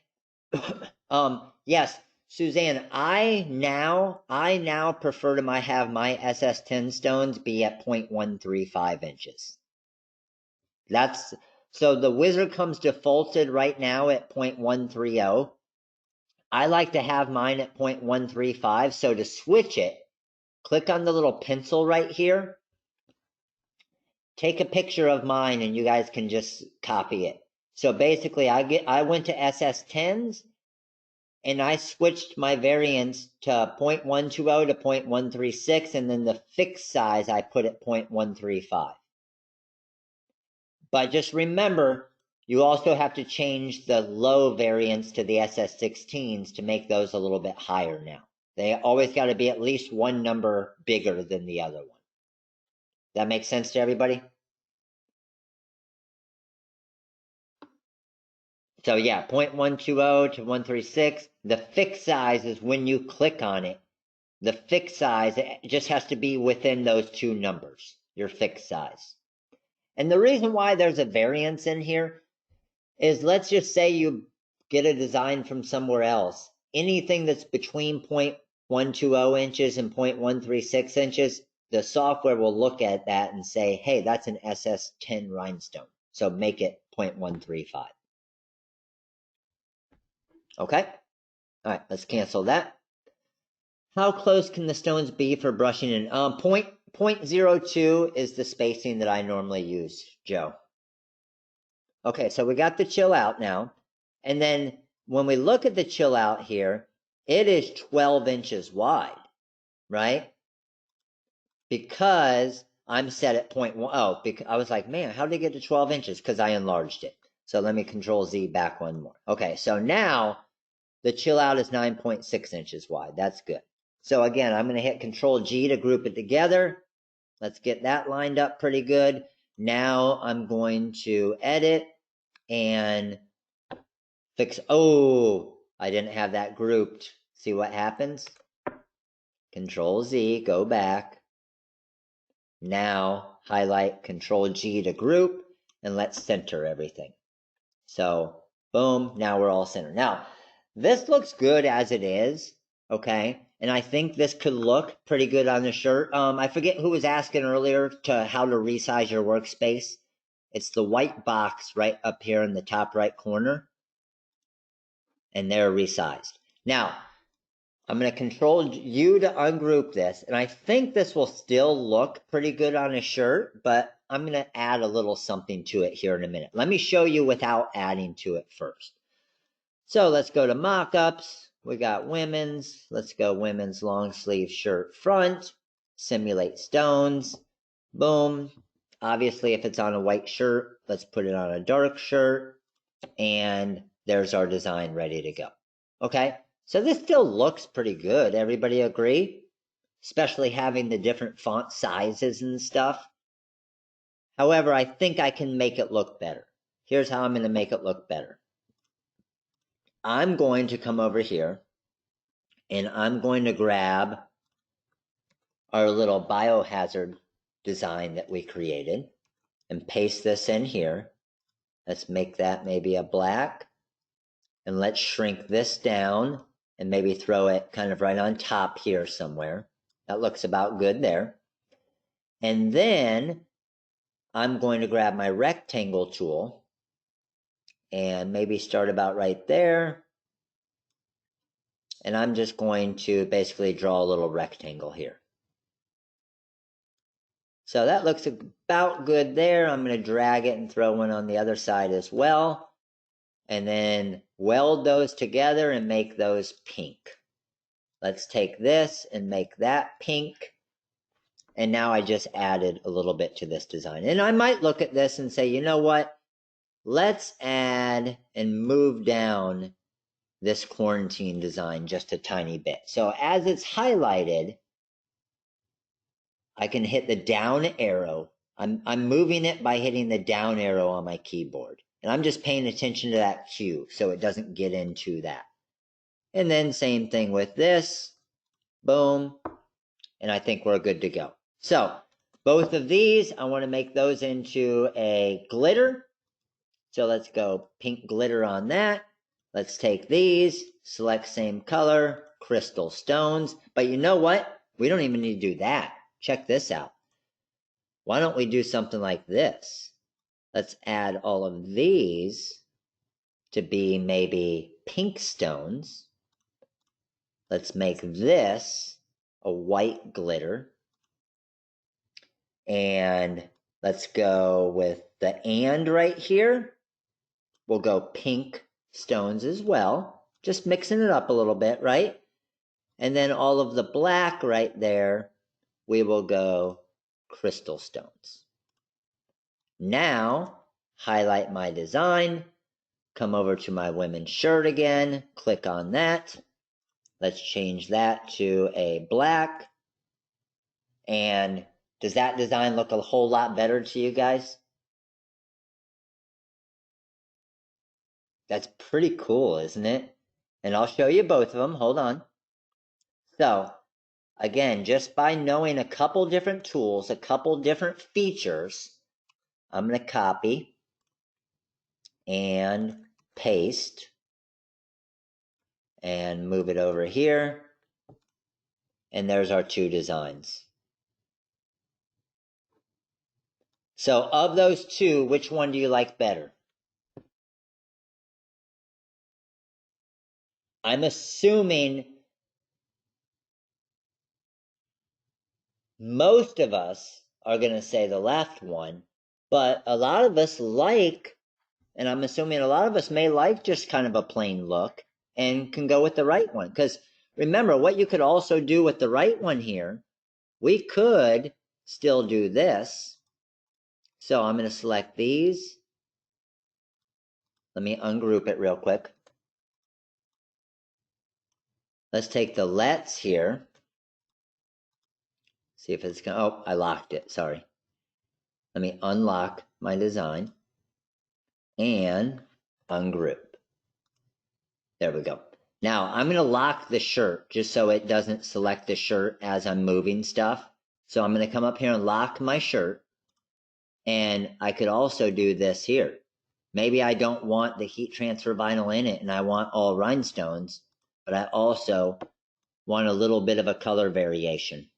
Yes, Suzanne, I now prefer to have my SS10 stones be at 0.135 inches. So the wizard comes defaulted right now at 0.130. I like to have mine at 0.135. So to switch it, click on the little pencil right here. Take a picture of mine and you guys can just copy it. So basically I went to SS10s and I switched my variance to 0.120 to 0.136, and then the fixed size I put at 0.135. But just remember, you also have to change the low variance to the SS16s to make those a little bit higher now. They always got to be at least one number bigger than the other one. That makes sense to everybody? So yeah, 0.120 to 136. The fixed size is when you click on it. The fixed size, it just has to be within those two numbers, your fixed size. And the reason why there's a variance in here is, let's just say you get a design from somewhere else. Anything that's between 0.120 inches and 0.136 inches, the software will look at that and say, hey, that's an SS10 rhinestone. So make it 0.135. Okay? All right, let's cancel that. How close can the stones be for brushing in? 0.02 is the spacing that I normally use, Joe. Okay, so we got the chill out now. And then when we look at the chill out here, it is 12 inches wide, right? Because I'm set at 0.1. Oh, because I was like, man, how did it get to 12 inches? Because I enlarged it. So let me Control Z back one more. Okay, so now the chill out is 9.6 inches wide. That's good. So again, I'm going to hit Control G to group it together. Let's get that lined up pretty good. Now I'm going to edit and fix. Oh, I didn't have that grouped. See what happens? Control Z, go back. Now highlight Control G to group, and let's center everything. So boom, now we're all centered. Now, this looks good as it is, okay? And I think this could look pretty good on the shirt. I forget who was asking earlier to how to resize your workspace. It's the white box right up here in the top right corner. And they're resized. Now, I'm going to Control U to ungroup this. And I think this will still look pretty good on a shirt, but I'm going to add a little something to it here in a minute. Let me show you without adding to it first. So let's go to mockups. We got women's. Let's go women's long sleeve shirt front. Simulate stones. Boom. Obviously, if it's on a white shirt, let's put it on a dark shirt. And there's our design ready to go. Okay, so this still looks pretty good. Everybody agree? Especially having the different font sizes and stuff. However, I think I can make it look better. Here's how I'm going to make it look better. I'm going to come over here and I'm going to grab our little biohazard design that we created and paste this in here. Let's make that maybe a black. And let's shrink this down and maybe throw it kind of right on top here somewhere. That looks about good there. And then I'm going to grab my rectangle tool and maybe start about right there. And I'm just going to basically draw a little rectangle here. So that looks about good there. I'm going to drag it and throw one on the other side as well. And then weld those together and make those pink. Let's take this and make that pink. And now I just added a little bit to this design. And I might look at this and say, you know what? Let's add and move down this quarantine design just a tiny bit. So as it's highlighted, I can hit the down arrow. I'm moving it by hitting the down arrow on my keyboard. And I'm just paying attention to that cue so it doesn't get into that. And then same thing with this. Boom. And I think we're good to go. So both of these, I want to make those into a glitter. So let's go pink glitter on that. Let's take these, select same color, crystal stones. But you know what? We don't even need to do that. Check this out. Why don't we do something like this? Let's add all of these to be maybe pink stones. Let's make this a white glitter. And let's go with the and right here. We'll go pink stones as well. Just mixing it up a little bit, right? And then all of the black right there, we will go crystal stones. Now, highlight my design, come over to my women's shirt again, click on that. Let's change that to a black. And does that design look a whole lot better to you guys? That's pretty cool, isn't it? And I'll show you both of them. Hold on. So, again, just by knowing a couple different tools, a couple different features, I'm going to copy and paste and move it over here. And there's our two designs. So of those two, which one do you like better? I'm assuming most of us are going to say the left one, but a lot of us like, and I'm assuming a lot of us may like just kind of a plain look and can go with the right one. Because remember, what you could also do with the right one here, we could still do this. So I'm going to select these. Let me ungroup it real quick. Let's take the let's here. See if it's going to, oh, I locked it, sorry. Let me unlock my design and ungroup. There we go. Now I'm going to lock the shirt just so it doesn't select the shirt as I'm moving stuff. So I'm going to come up here and lock my shirt. And I could also do this here. Maybe I don't want the heat transfer vinyl in it and I want all rhinestones, but I also want a little bit of a color variation.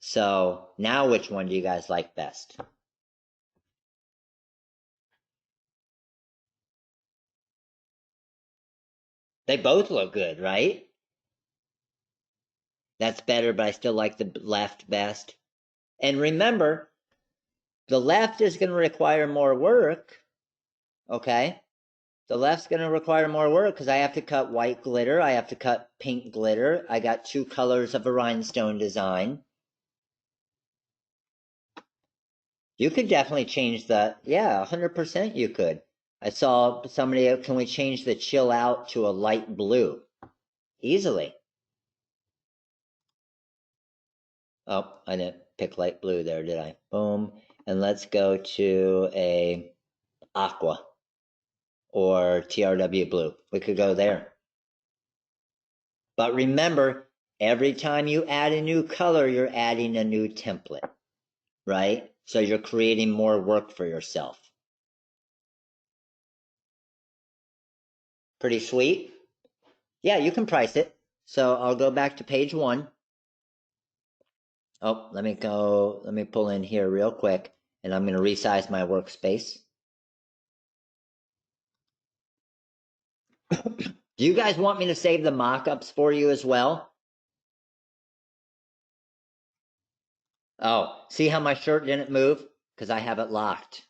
So now which one do you guys like best? They both look good, right? That's better, but I still like the left best. And remember, the left is going to require more work, okay? The left's going to require more work because I have to cut white glitter. I have to cut pink glitter. I got two colors of a rhinestone design. You could definitely change the, yeah, 100% you could. I saw somebody, can we change the chill out to a light blue? Easily. Oh, I didn't pick light blue there, did I? Boom. And let's go to a aqua or TRW blue. We could go there. But remember, every time you add a new color, you're adding a new template, right? So you're creating more work for yourself. Pretty sweet? Yeah, you can price it. So I'll go back to page 1. Oh, let me pull in here real quick, and I'm going to resize my workspace. Do you guys want me to save the mock-ups for you as well? Oh, see how my shirt didn't move? Because I have it locked.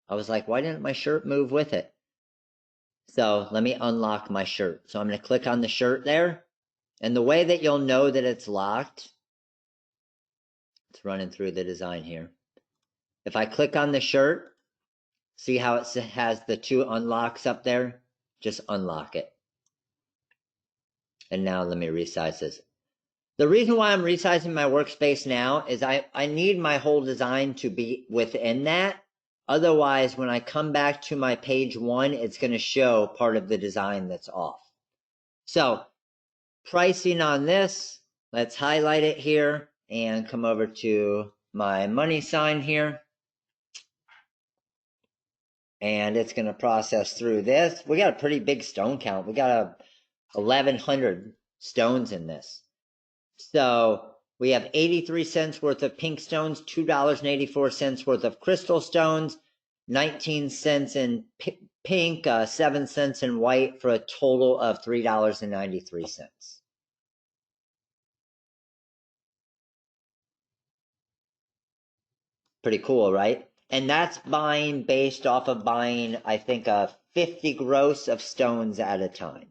I was like, why didn't my shirt move with it? So let me unlock my shirt. So I'm going to click on the shirt there. And the way that you'll know that it's locked, it's running through the design here. If I click on the shirt, see how it has the two unlocks up there? Just unlock it. And now let me resize this. The reason why I'm resizing my workspace now is I need my whole design to be within that. Otherwise, when I come back to my page 1, it's going to show part of the design that's off. So pricing on this, let's highlight it here and come over to my money sign here. And it's going to process through this. We got a pretty big stone count. We got 1,100 stones in this. So we have 83 cents worth of pink stones, $2.84 worth of crystal stones, 19 cents in pink, 7 cents in white, for a total of $3.93. Pretty cool, right? And that's buying based off of buying, I think, 50 gross of stones at a time.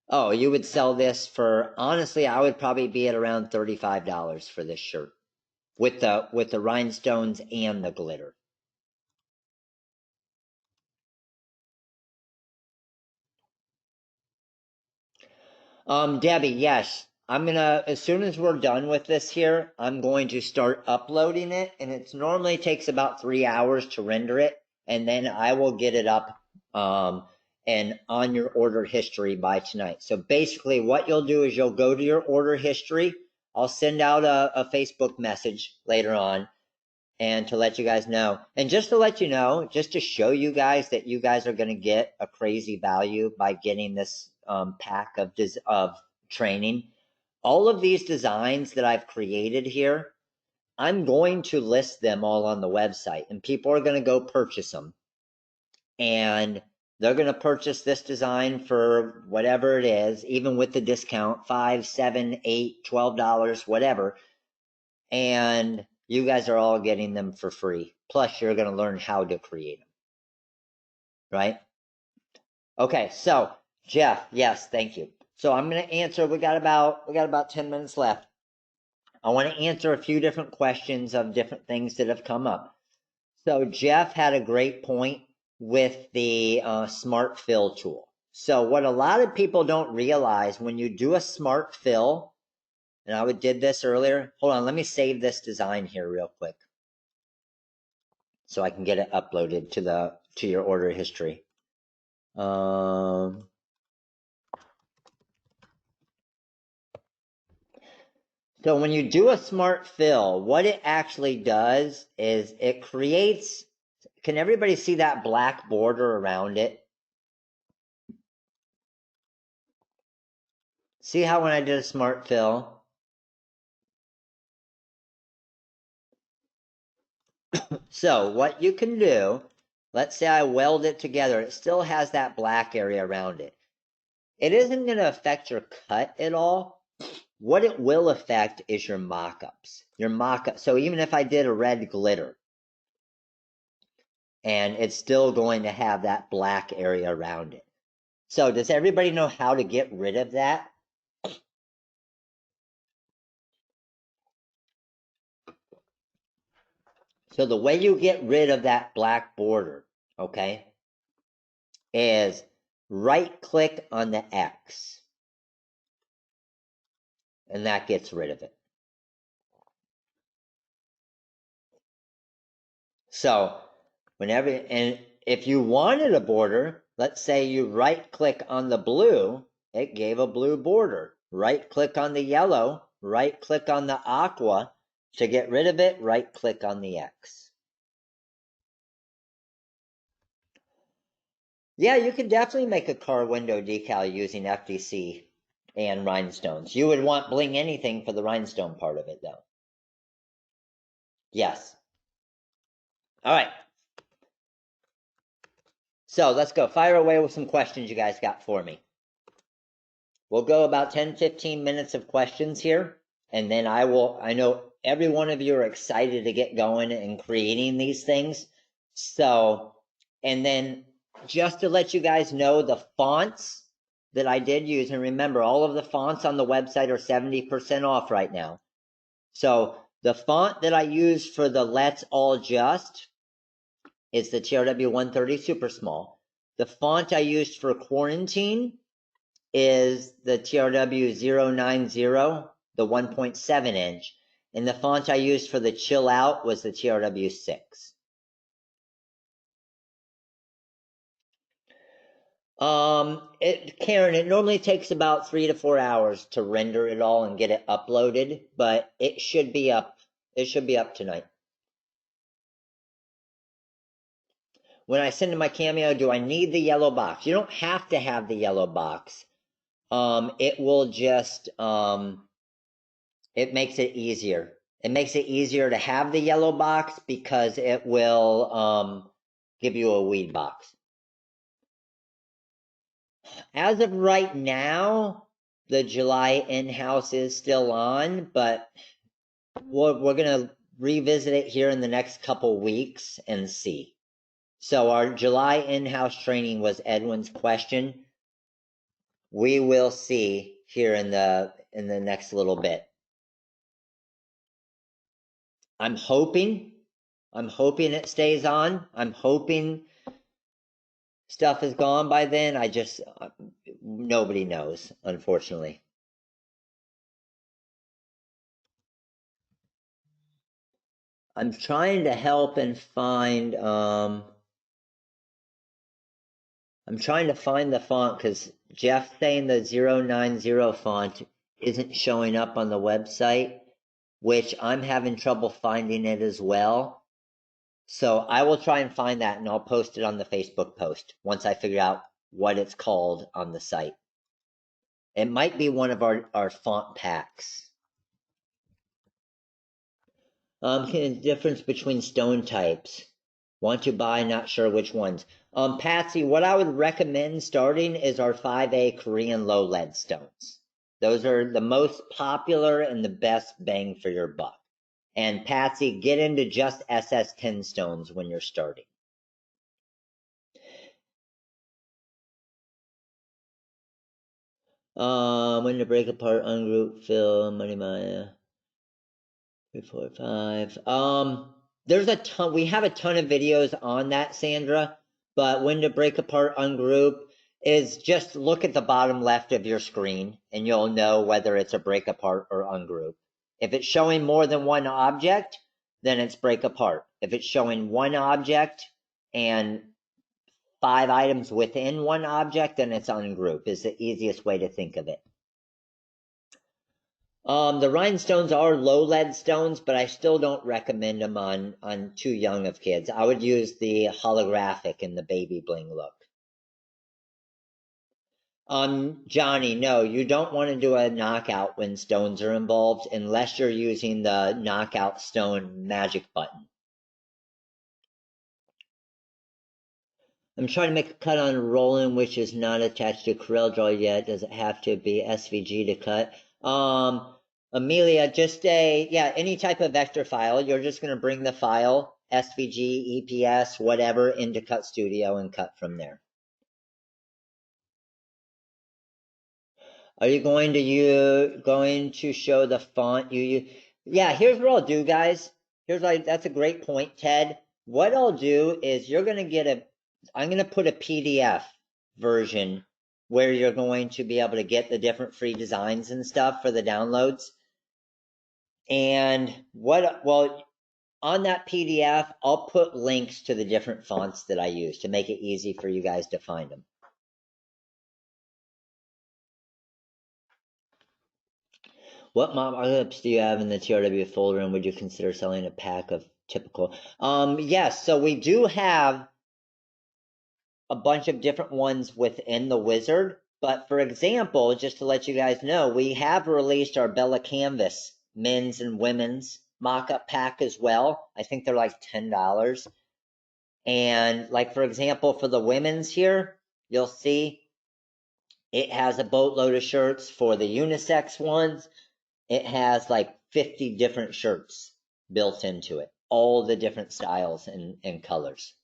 Oh, you would sell this for, honestly, I would probably be at around $35 for this shirt with the rhinestones and the glitter. Debbie, yes. As soon as we're done with this here, I'm going to start uploading it, and it normally takes about 3 hours to render it, and then I will get it up, and on your order history by tonight. So basically what you'll do is you'll go to your order history. I'll send out a Facebook message later on, and to let you guys know. And just to let you know, just to show you guys that you guys are going to get a crazy value by getting this pack of training. All of these designs that I've created here, I'm going to list them all on the website, and people are going to go purchase them. And they're going to purchase this design for whatever it is, even with the discount, $5, $7, $8, $12, whatever. And you guys are all getting them for free. Plus, you're going to learn how to create them. Right? Okay, so Jeff, yes, thank you. So I'm going to answer. We got about 10 minutes left. I want to answer a few different questions of different things that have come up. So Jeff had a great point with the smart fill tool. So what a lot of people don't realize, when you do a smart fill, and I did this earlier. Hold on, let me save this design here real quick, so I can get it uploaded to your order history. So when you do a smart fill, what it actually does is it creates, can everybody see that black border around it? See how when I did a smart fill, so what you can do, let's say I weld it together, it still has that black area around it. It isn't going to affect your cut at all. What it will affect is your mock-ups. So even if I did a red glitter, and it's still going to have that black area around it. So does everybody know how to get rid of that? So the way you get rid of that black border, okay, is right-click on the X. And that gets rid of it. So and if you wanted a border, let's say you right-click on the blue, it gave a blue border. Right-click on the yellow, right-click on the aqua. To get rid of it, right-click on the X. Yeah, you could definitely make a car window decal using FDC and rhinestones. You would want bling anything for the rhinestone part of it, though. Yes. All right. So let's go. Fire away with some questions you guys got for me. We'll go about 10, 15 minutes of questions here, and then I know every one of you are excited to get going and creating these things. So, and then just to let you guys know, the fonts that I did use, and remember, all of the fonts on the website are 70% off right now. So the font that I used for the Let's All Just is the TRW 130 Super Small. The font I used for Quarantine is the TRW 090, the 1.7 inch. And the font I used for the chill out was the TRW 6. Karen, it normally takes about 3 to 4 hours to render it all and get it uploaded, but it should be up. It should be up tonight. When I send in my Cameo, do I need the yellow box? You don't have to have the yellow box. It will just, it makes it easier. It makes it easier to have the yellow box because it will, give you a weed box. As of right now, the July in-house is still on, but we're gonna revisit it here in the next couple weeks and see. So our July in-house training was Edwin's question. We will see here in the next little bit. I'm hoping it stays on. I'm hoping stuff is gone by then. Nobody knows, unfortunately. I'm trying to help and find, I'm trying to find the font because Jeff's saying the 090 font isn't showing up on the website, which I'm having trouble finding it as well. So I will try and find that and I'll post it on the Facebook post once I figure out what it's called on the site. It might be one of our font packs. The difference between stone types. Want to buy, not sure which ones. Patsy, what I would recommend starting is our 5A Korean low lead stones. Those are the most popular and the best bang for your buck. And Patsy, get into just SS10 stones when you're starting. When to break apart, ungroup, fill, money, Maya. 3, 4, 5. There's a ton. We have a ton of videos on that, Sandra. But when to break apart, ungroup is just look at the bottom left of your screen, and you'll know whether it's a break apart or ungroup. If it's showing more than one object, then it's break apart. If it's showing one object and 5 items within one object, then it's ungroup. Is the easiest way to think of it. The rhinestones are low lead stones, but I still don't recommend them on too young of kids. I would use the holographic and the baby bling look. Johnny, no, you don't want to do a knockout when stones are involved unless you're using the knockout stone magic button. I'm trying to make a cut on Roland, which is not attached to CorelDRAW yet. Does it have to be SVG to cut? Amelia, just any type of vector file. You're just going to bring the file, SVG, EPS, whatever, into Cut Studio and cut from there. Are you going to show the font you use? Yeah, here's what I'll do, guys. That's a great point, Ted. What I'll do is I'm going to put a PDF version where you're going to be able to get the different free designs and stuff for the downloads. And on that PDF, I'll put links to the different fonts that I use to make it easy for you guys to find them. What mock-ups do you have in the TRW folder, and would you consider selling a pack of typical? Yes, so we do have a bunch of different ones within the wizard. But for example, just to let you guys know, we have released our Bella Canvas men's and women's mock-up pack as well. I think they're like $10. And like, for example, for the women's here, you'll see it has a boatload of shirts. For the unisex ones, it has like 50 different shirts built into it, all the different styles and colors.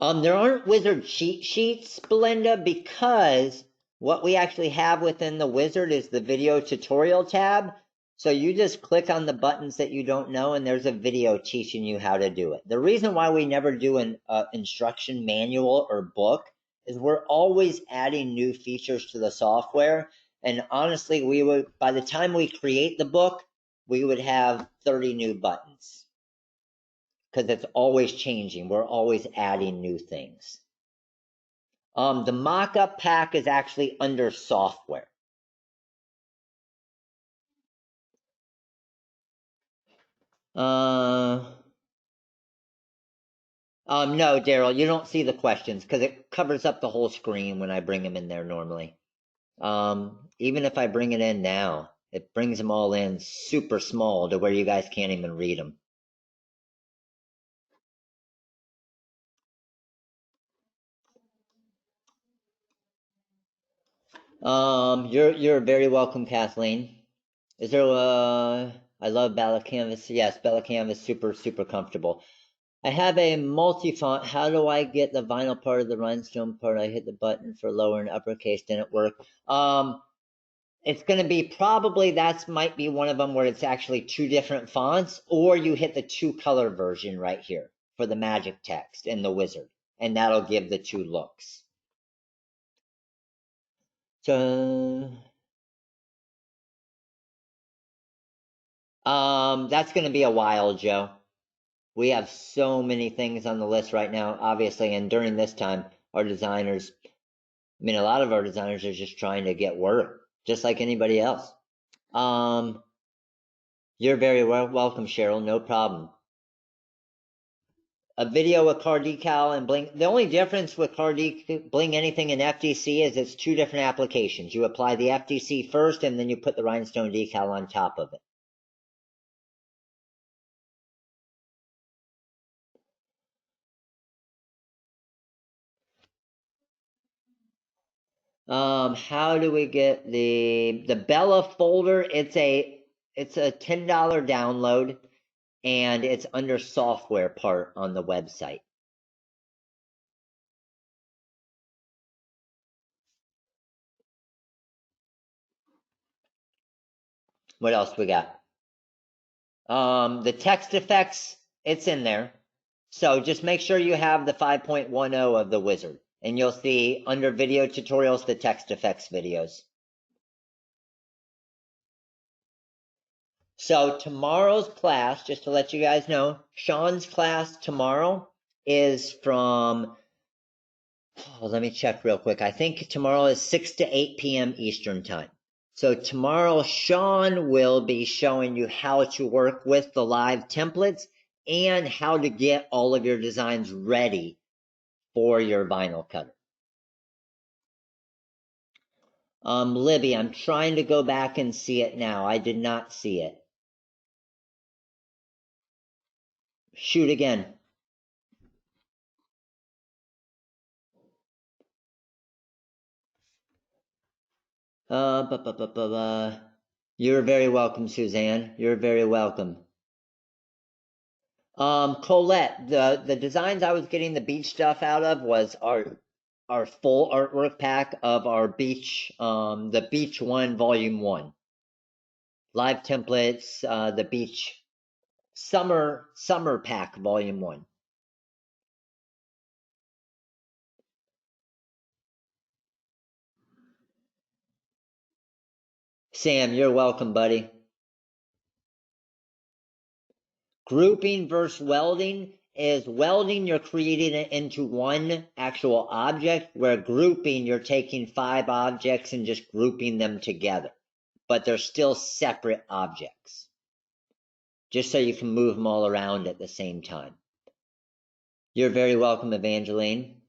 There aren't wizard cheat sheets, Belinda, because what we actually have within the wizard is the video tutorial tab. So you just click on the buttons that you don't know, and there's a video teaching you how to do it. The reason why we never do an instruction manual or book is we're always adding new features to the software, And honestly, we would, by the time we create the book, we would have 30 new buttons because it's always changing. We're always adding new things. The mock-up pack is actually under software. No, Daryl, you don't see the questions because it covers up the whole screen when I bring them in there normally. Even if I bring it in now, it brings them all in super small to where you guys can't even read them. You're very welcome, Kathleen. Is there I love Bella Canvas. Yes, Bella Canvas, super comfortable. I have a multi-font. How do I get the vinyl part of the rhinestone part? I hit the button for lower and uppercase, didn't work. It's going to be probably, might be one of them where it's actually two different fonts, or you hit the 2-color version right here for the magic text and the wizard, and that'll give the 2 looks. So, that's going to be a while, Joe. We have so many things on the list right now, obviously, and during this time, our designers, I mean, a lot of our designers are just trying to get work, just like anybody else. You're very welcome, Cheryl, no problem. A video with car decal and bling. The only difference with car bling anything in FTC is it's 2 different applications. You apply the FTC first, and then you put the rhinestone decal on top of it. How do we get the Bella folder? It's a $10 download, and it's under software part on the website. What else we got? The text effects, it's in there. So just make sure you have the 5.10 of the wizard, and you'll see under video tutorials, the text effects videos. So tomorrow's class, just to let you guys know, Sean's class tomorrow is from, let me check real quick. I think tomorrow is 6 to 8 p.m. Eastern time. So tomorrow, Sean will be showing you how to work with the live templates and how to get all of your designs ready for your vinyl cutter. Libby, I'm trying to go back and see it now. I did not see it. Shoot again. You're very welcome, Suzanne. You're very welcome. Colette, the designs I was getting the beach stuff out of was our full artwork pack of our beach, the beach 1 volume 1. Live templates, the beach summer pack volume 1. Sam, you're welcome, buddy. Grouping versus welding is welding, you're creating it into one actual object, where grouping, you're taking 5 objects and just grouping them together. But they're still separate objects, just so you can move them all around at the same time. You're very welcome, Evangeline.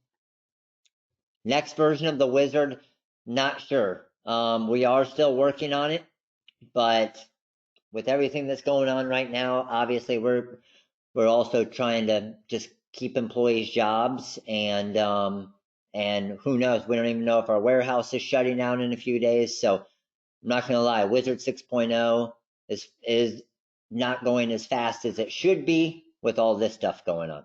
Next version of the wizard, not sure. We are still working on it, but with everything that's going on right now, obviously we're also trying to just keep employees' jobs, and who knows, we don't even know if our warehouse is shutting down in a few days. So I'm not gonna lie, Wizard 6.0 is not going as fast as it should be with all this stuff going on.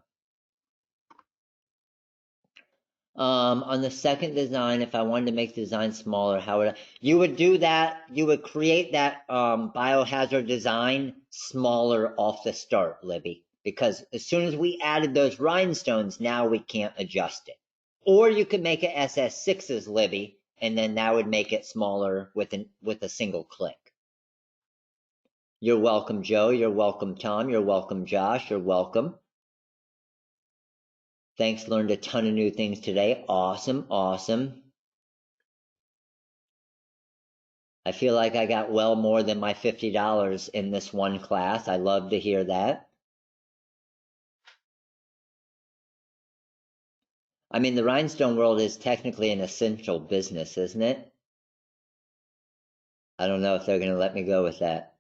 On the second design, if I wanted to make the design smaller, how would you would do that? You would create that biohazard design smaller off the start, Libby, because as soon as we added those rhinestones, now we can't adjust it. Or you could make it SS6s, Libby, and then that would make it smaller with a single click. You're welcome, Joe. You're welcome, Tom. You're welcome, Josh. You're welcome. Thanks, learned a ton of new things today. Awesome, awesome. I feel like I got well more than my $50 in this one class. I love to hear that. I mean, the rhinestone world is technically an essential business, isn't it? I don't know if they're going to let me go with that.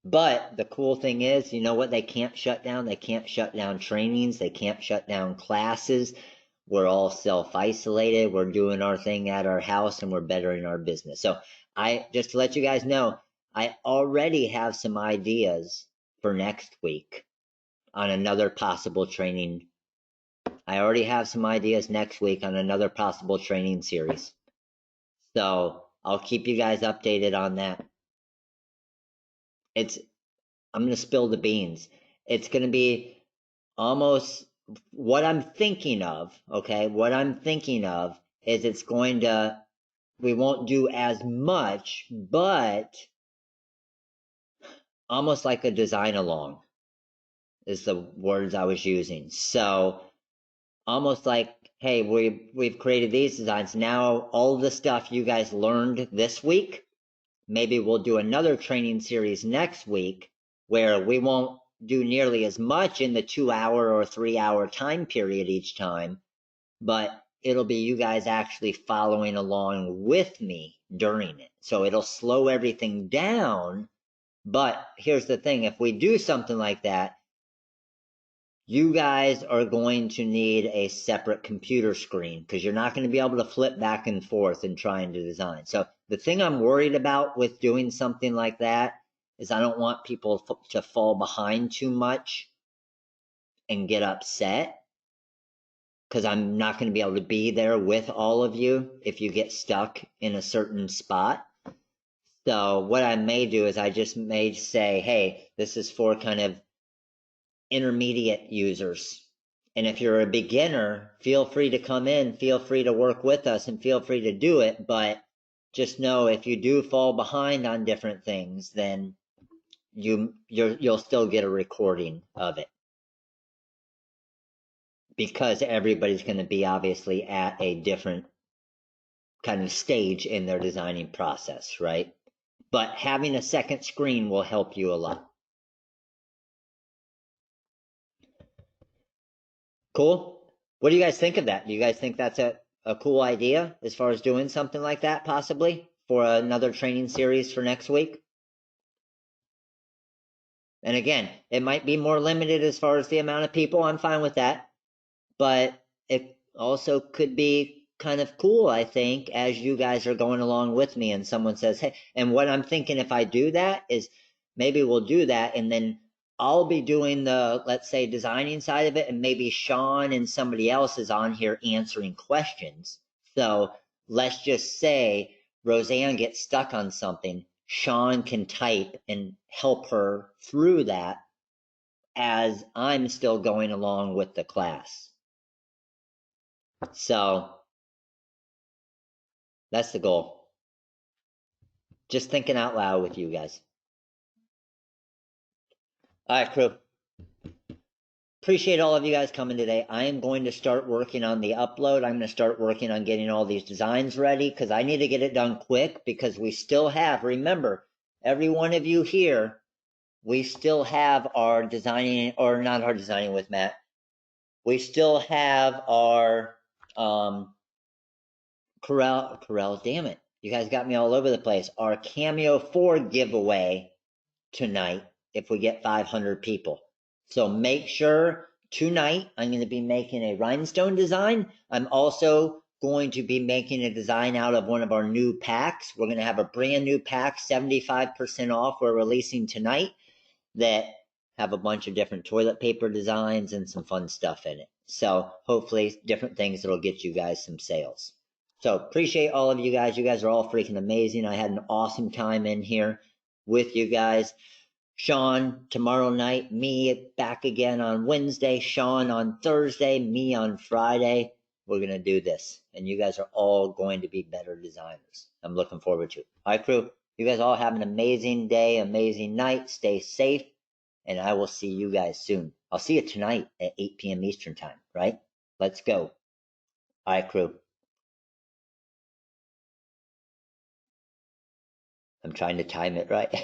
But the cool thing is, you know what they can't shut down? They can't shut down trainings. They can't shut down classes. We're all self-isolated. We're doing our thing at our house and we're bettering our business. So just to let you guys know, I already have some ideas for next week on another possible training. I already have some ideas next week on another possible training series. So I'll keep you guys updated on that. I'm going to spill the beans. It's going to be almost what I'm thinking of, okay? What I'm thinking of is we won't do as much, but almost like a design along is the words I was using. So almost like, hey, we've created these designs. Now all the stuff you guys learned this week, maybe we'll do another training series next week where we won't do nearly as much in the 2-hour or 3-hour time period each time, but it'll be you guys actually following along with me during it. So it'll slow everything down. But here's the thing, if we do something like that, you guys are going to need a separate computer screen because you're not going to be able to flip back and forth and trying to design. So the thing I'm worried about with doing something like that is I don't want people to fall behind too much and get upset because I'm not going to be able to be there with all of you if you get stuck in a certain spot. So what I may do is I just may say, hey, this is for kind of intermediate users. And if you're a beginner, feel free to come in, feel free to work with us and feel free to do it. But just know if you do fall behind on different things, then you'll still get a recording of it. Because everybody's going to be obviously at a different kind of stage in their designing process, right? But having a second screen will help you a lot. Cool. What do you guys think of that? Do you guys think that's a cool idea as far as doing something like that possibly for another training series for next week? And again, it might be more limited as far as the amount of people. I'm fine with that. But it also could be kind of cool, I think, as you guys are going along with me and someone says, hey, and what I'm thinking if I do that is maybe we'll do that and then I'll be doing the, let's say, designing side of it, and maybe Sean and somebody else is on here answering questions. So let's just say Roseanne gets stuck on something. Sean can type and help her through that as I'm still going along with the class. So that's the goal. Just thinking out loud with you guys. All right, crew. Appreciate all of you guys coming today. I am going to start working on the upload. I'm going to start working on getting all these designs ready because I need to get it done quick because we still have, remember, every one of you here, we still have our designing, or not our designing with Matt. We still have our Corral, damn it. You guys got me all over the place. Our Cameo 4 giveaway tonight if we get 500 people. So make sure tonight I'm going to be making a rhinestone design. I'm also going to be making a design out of one of our new packs. We're going to have a brand new pack, 75% off, we're releasing tonight that have a bunch of different toilet paper designs and some fun stuff in it. So hopefully different things that'll get you guys some sales. So appreciate all of you guys. You guys are all freaking amazing. I had an awesome time in here with you guys. Sean tomorrow night, me back again on Wednesday, Sean on Thursday, me on Friday. we're going to do this. And you guys are all going to be better designers. I'm looking forward to it. All right, crew. You guys all have an amazing day, amazing night. Stay safe. And I will see you guys soon. I'll see you tonight at 8 p.m. Eastern time, right? Let's go. All right, crew. I'm trying to time it right.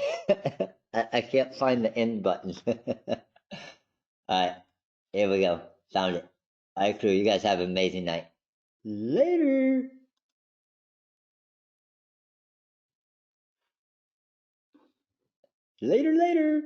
I can't find the end button. All right, here we go. Found it. All right, crew. You guys have an amazing night. Later. Later, later.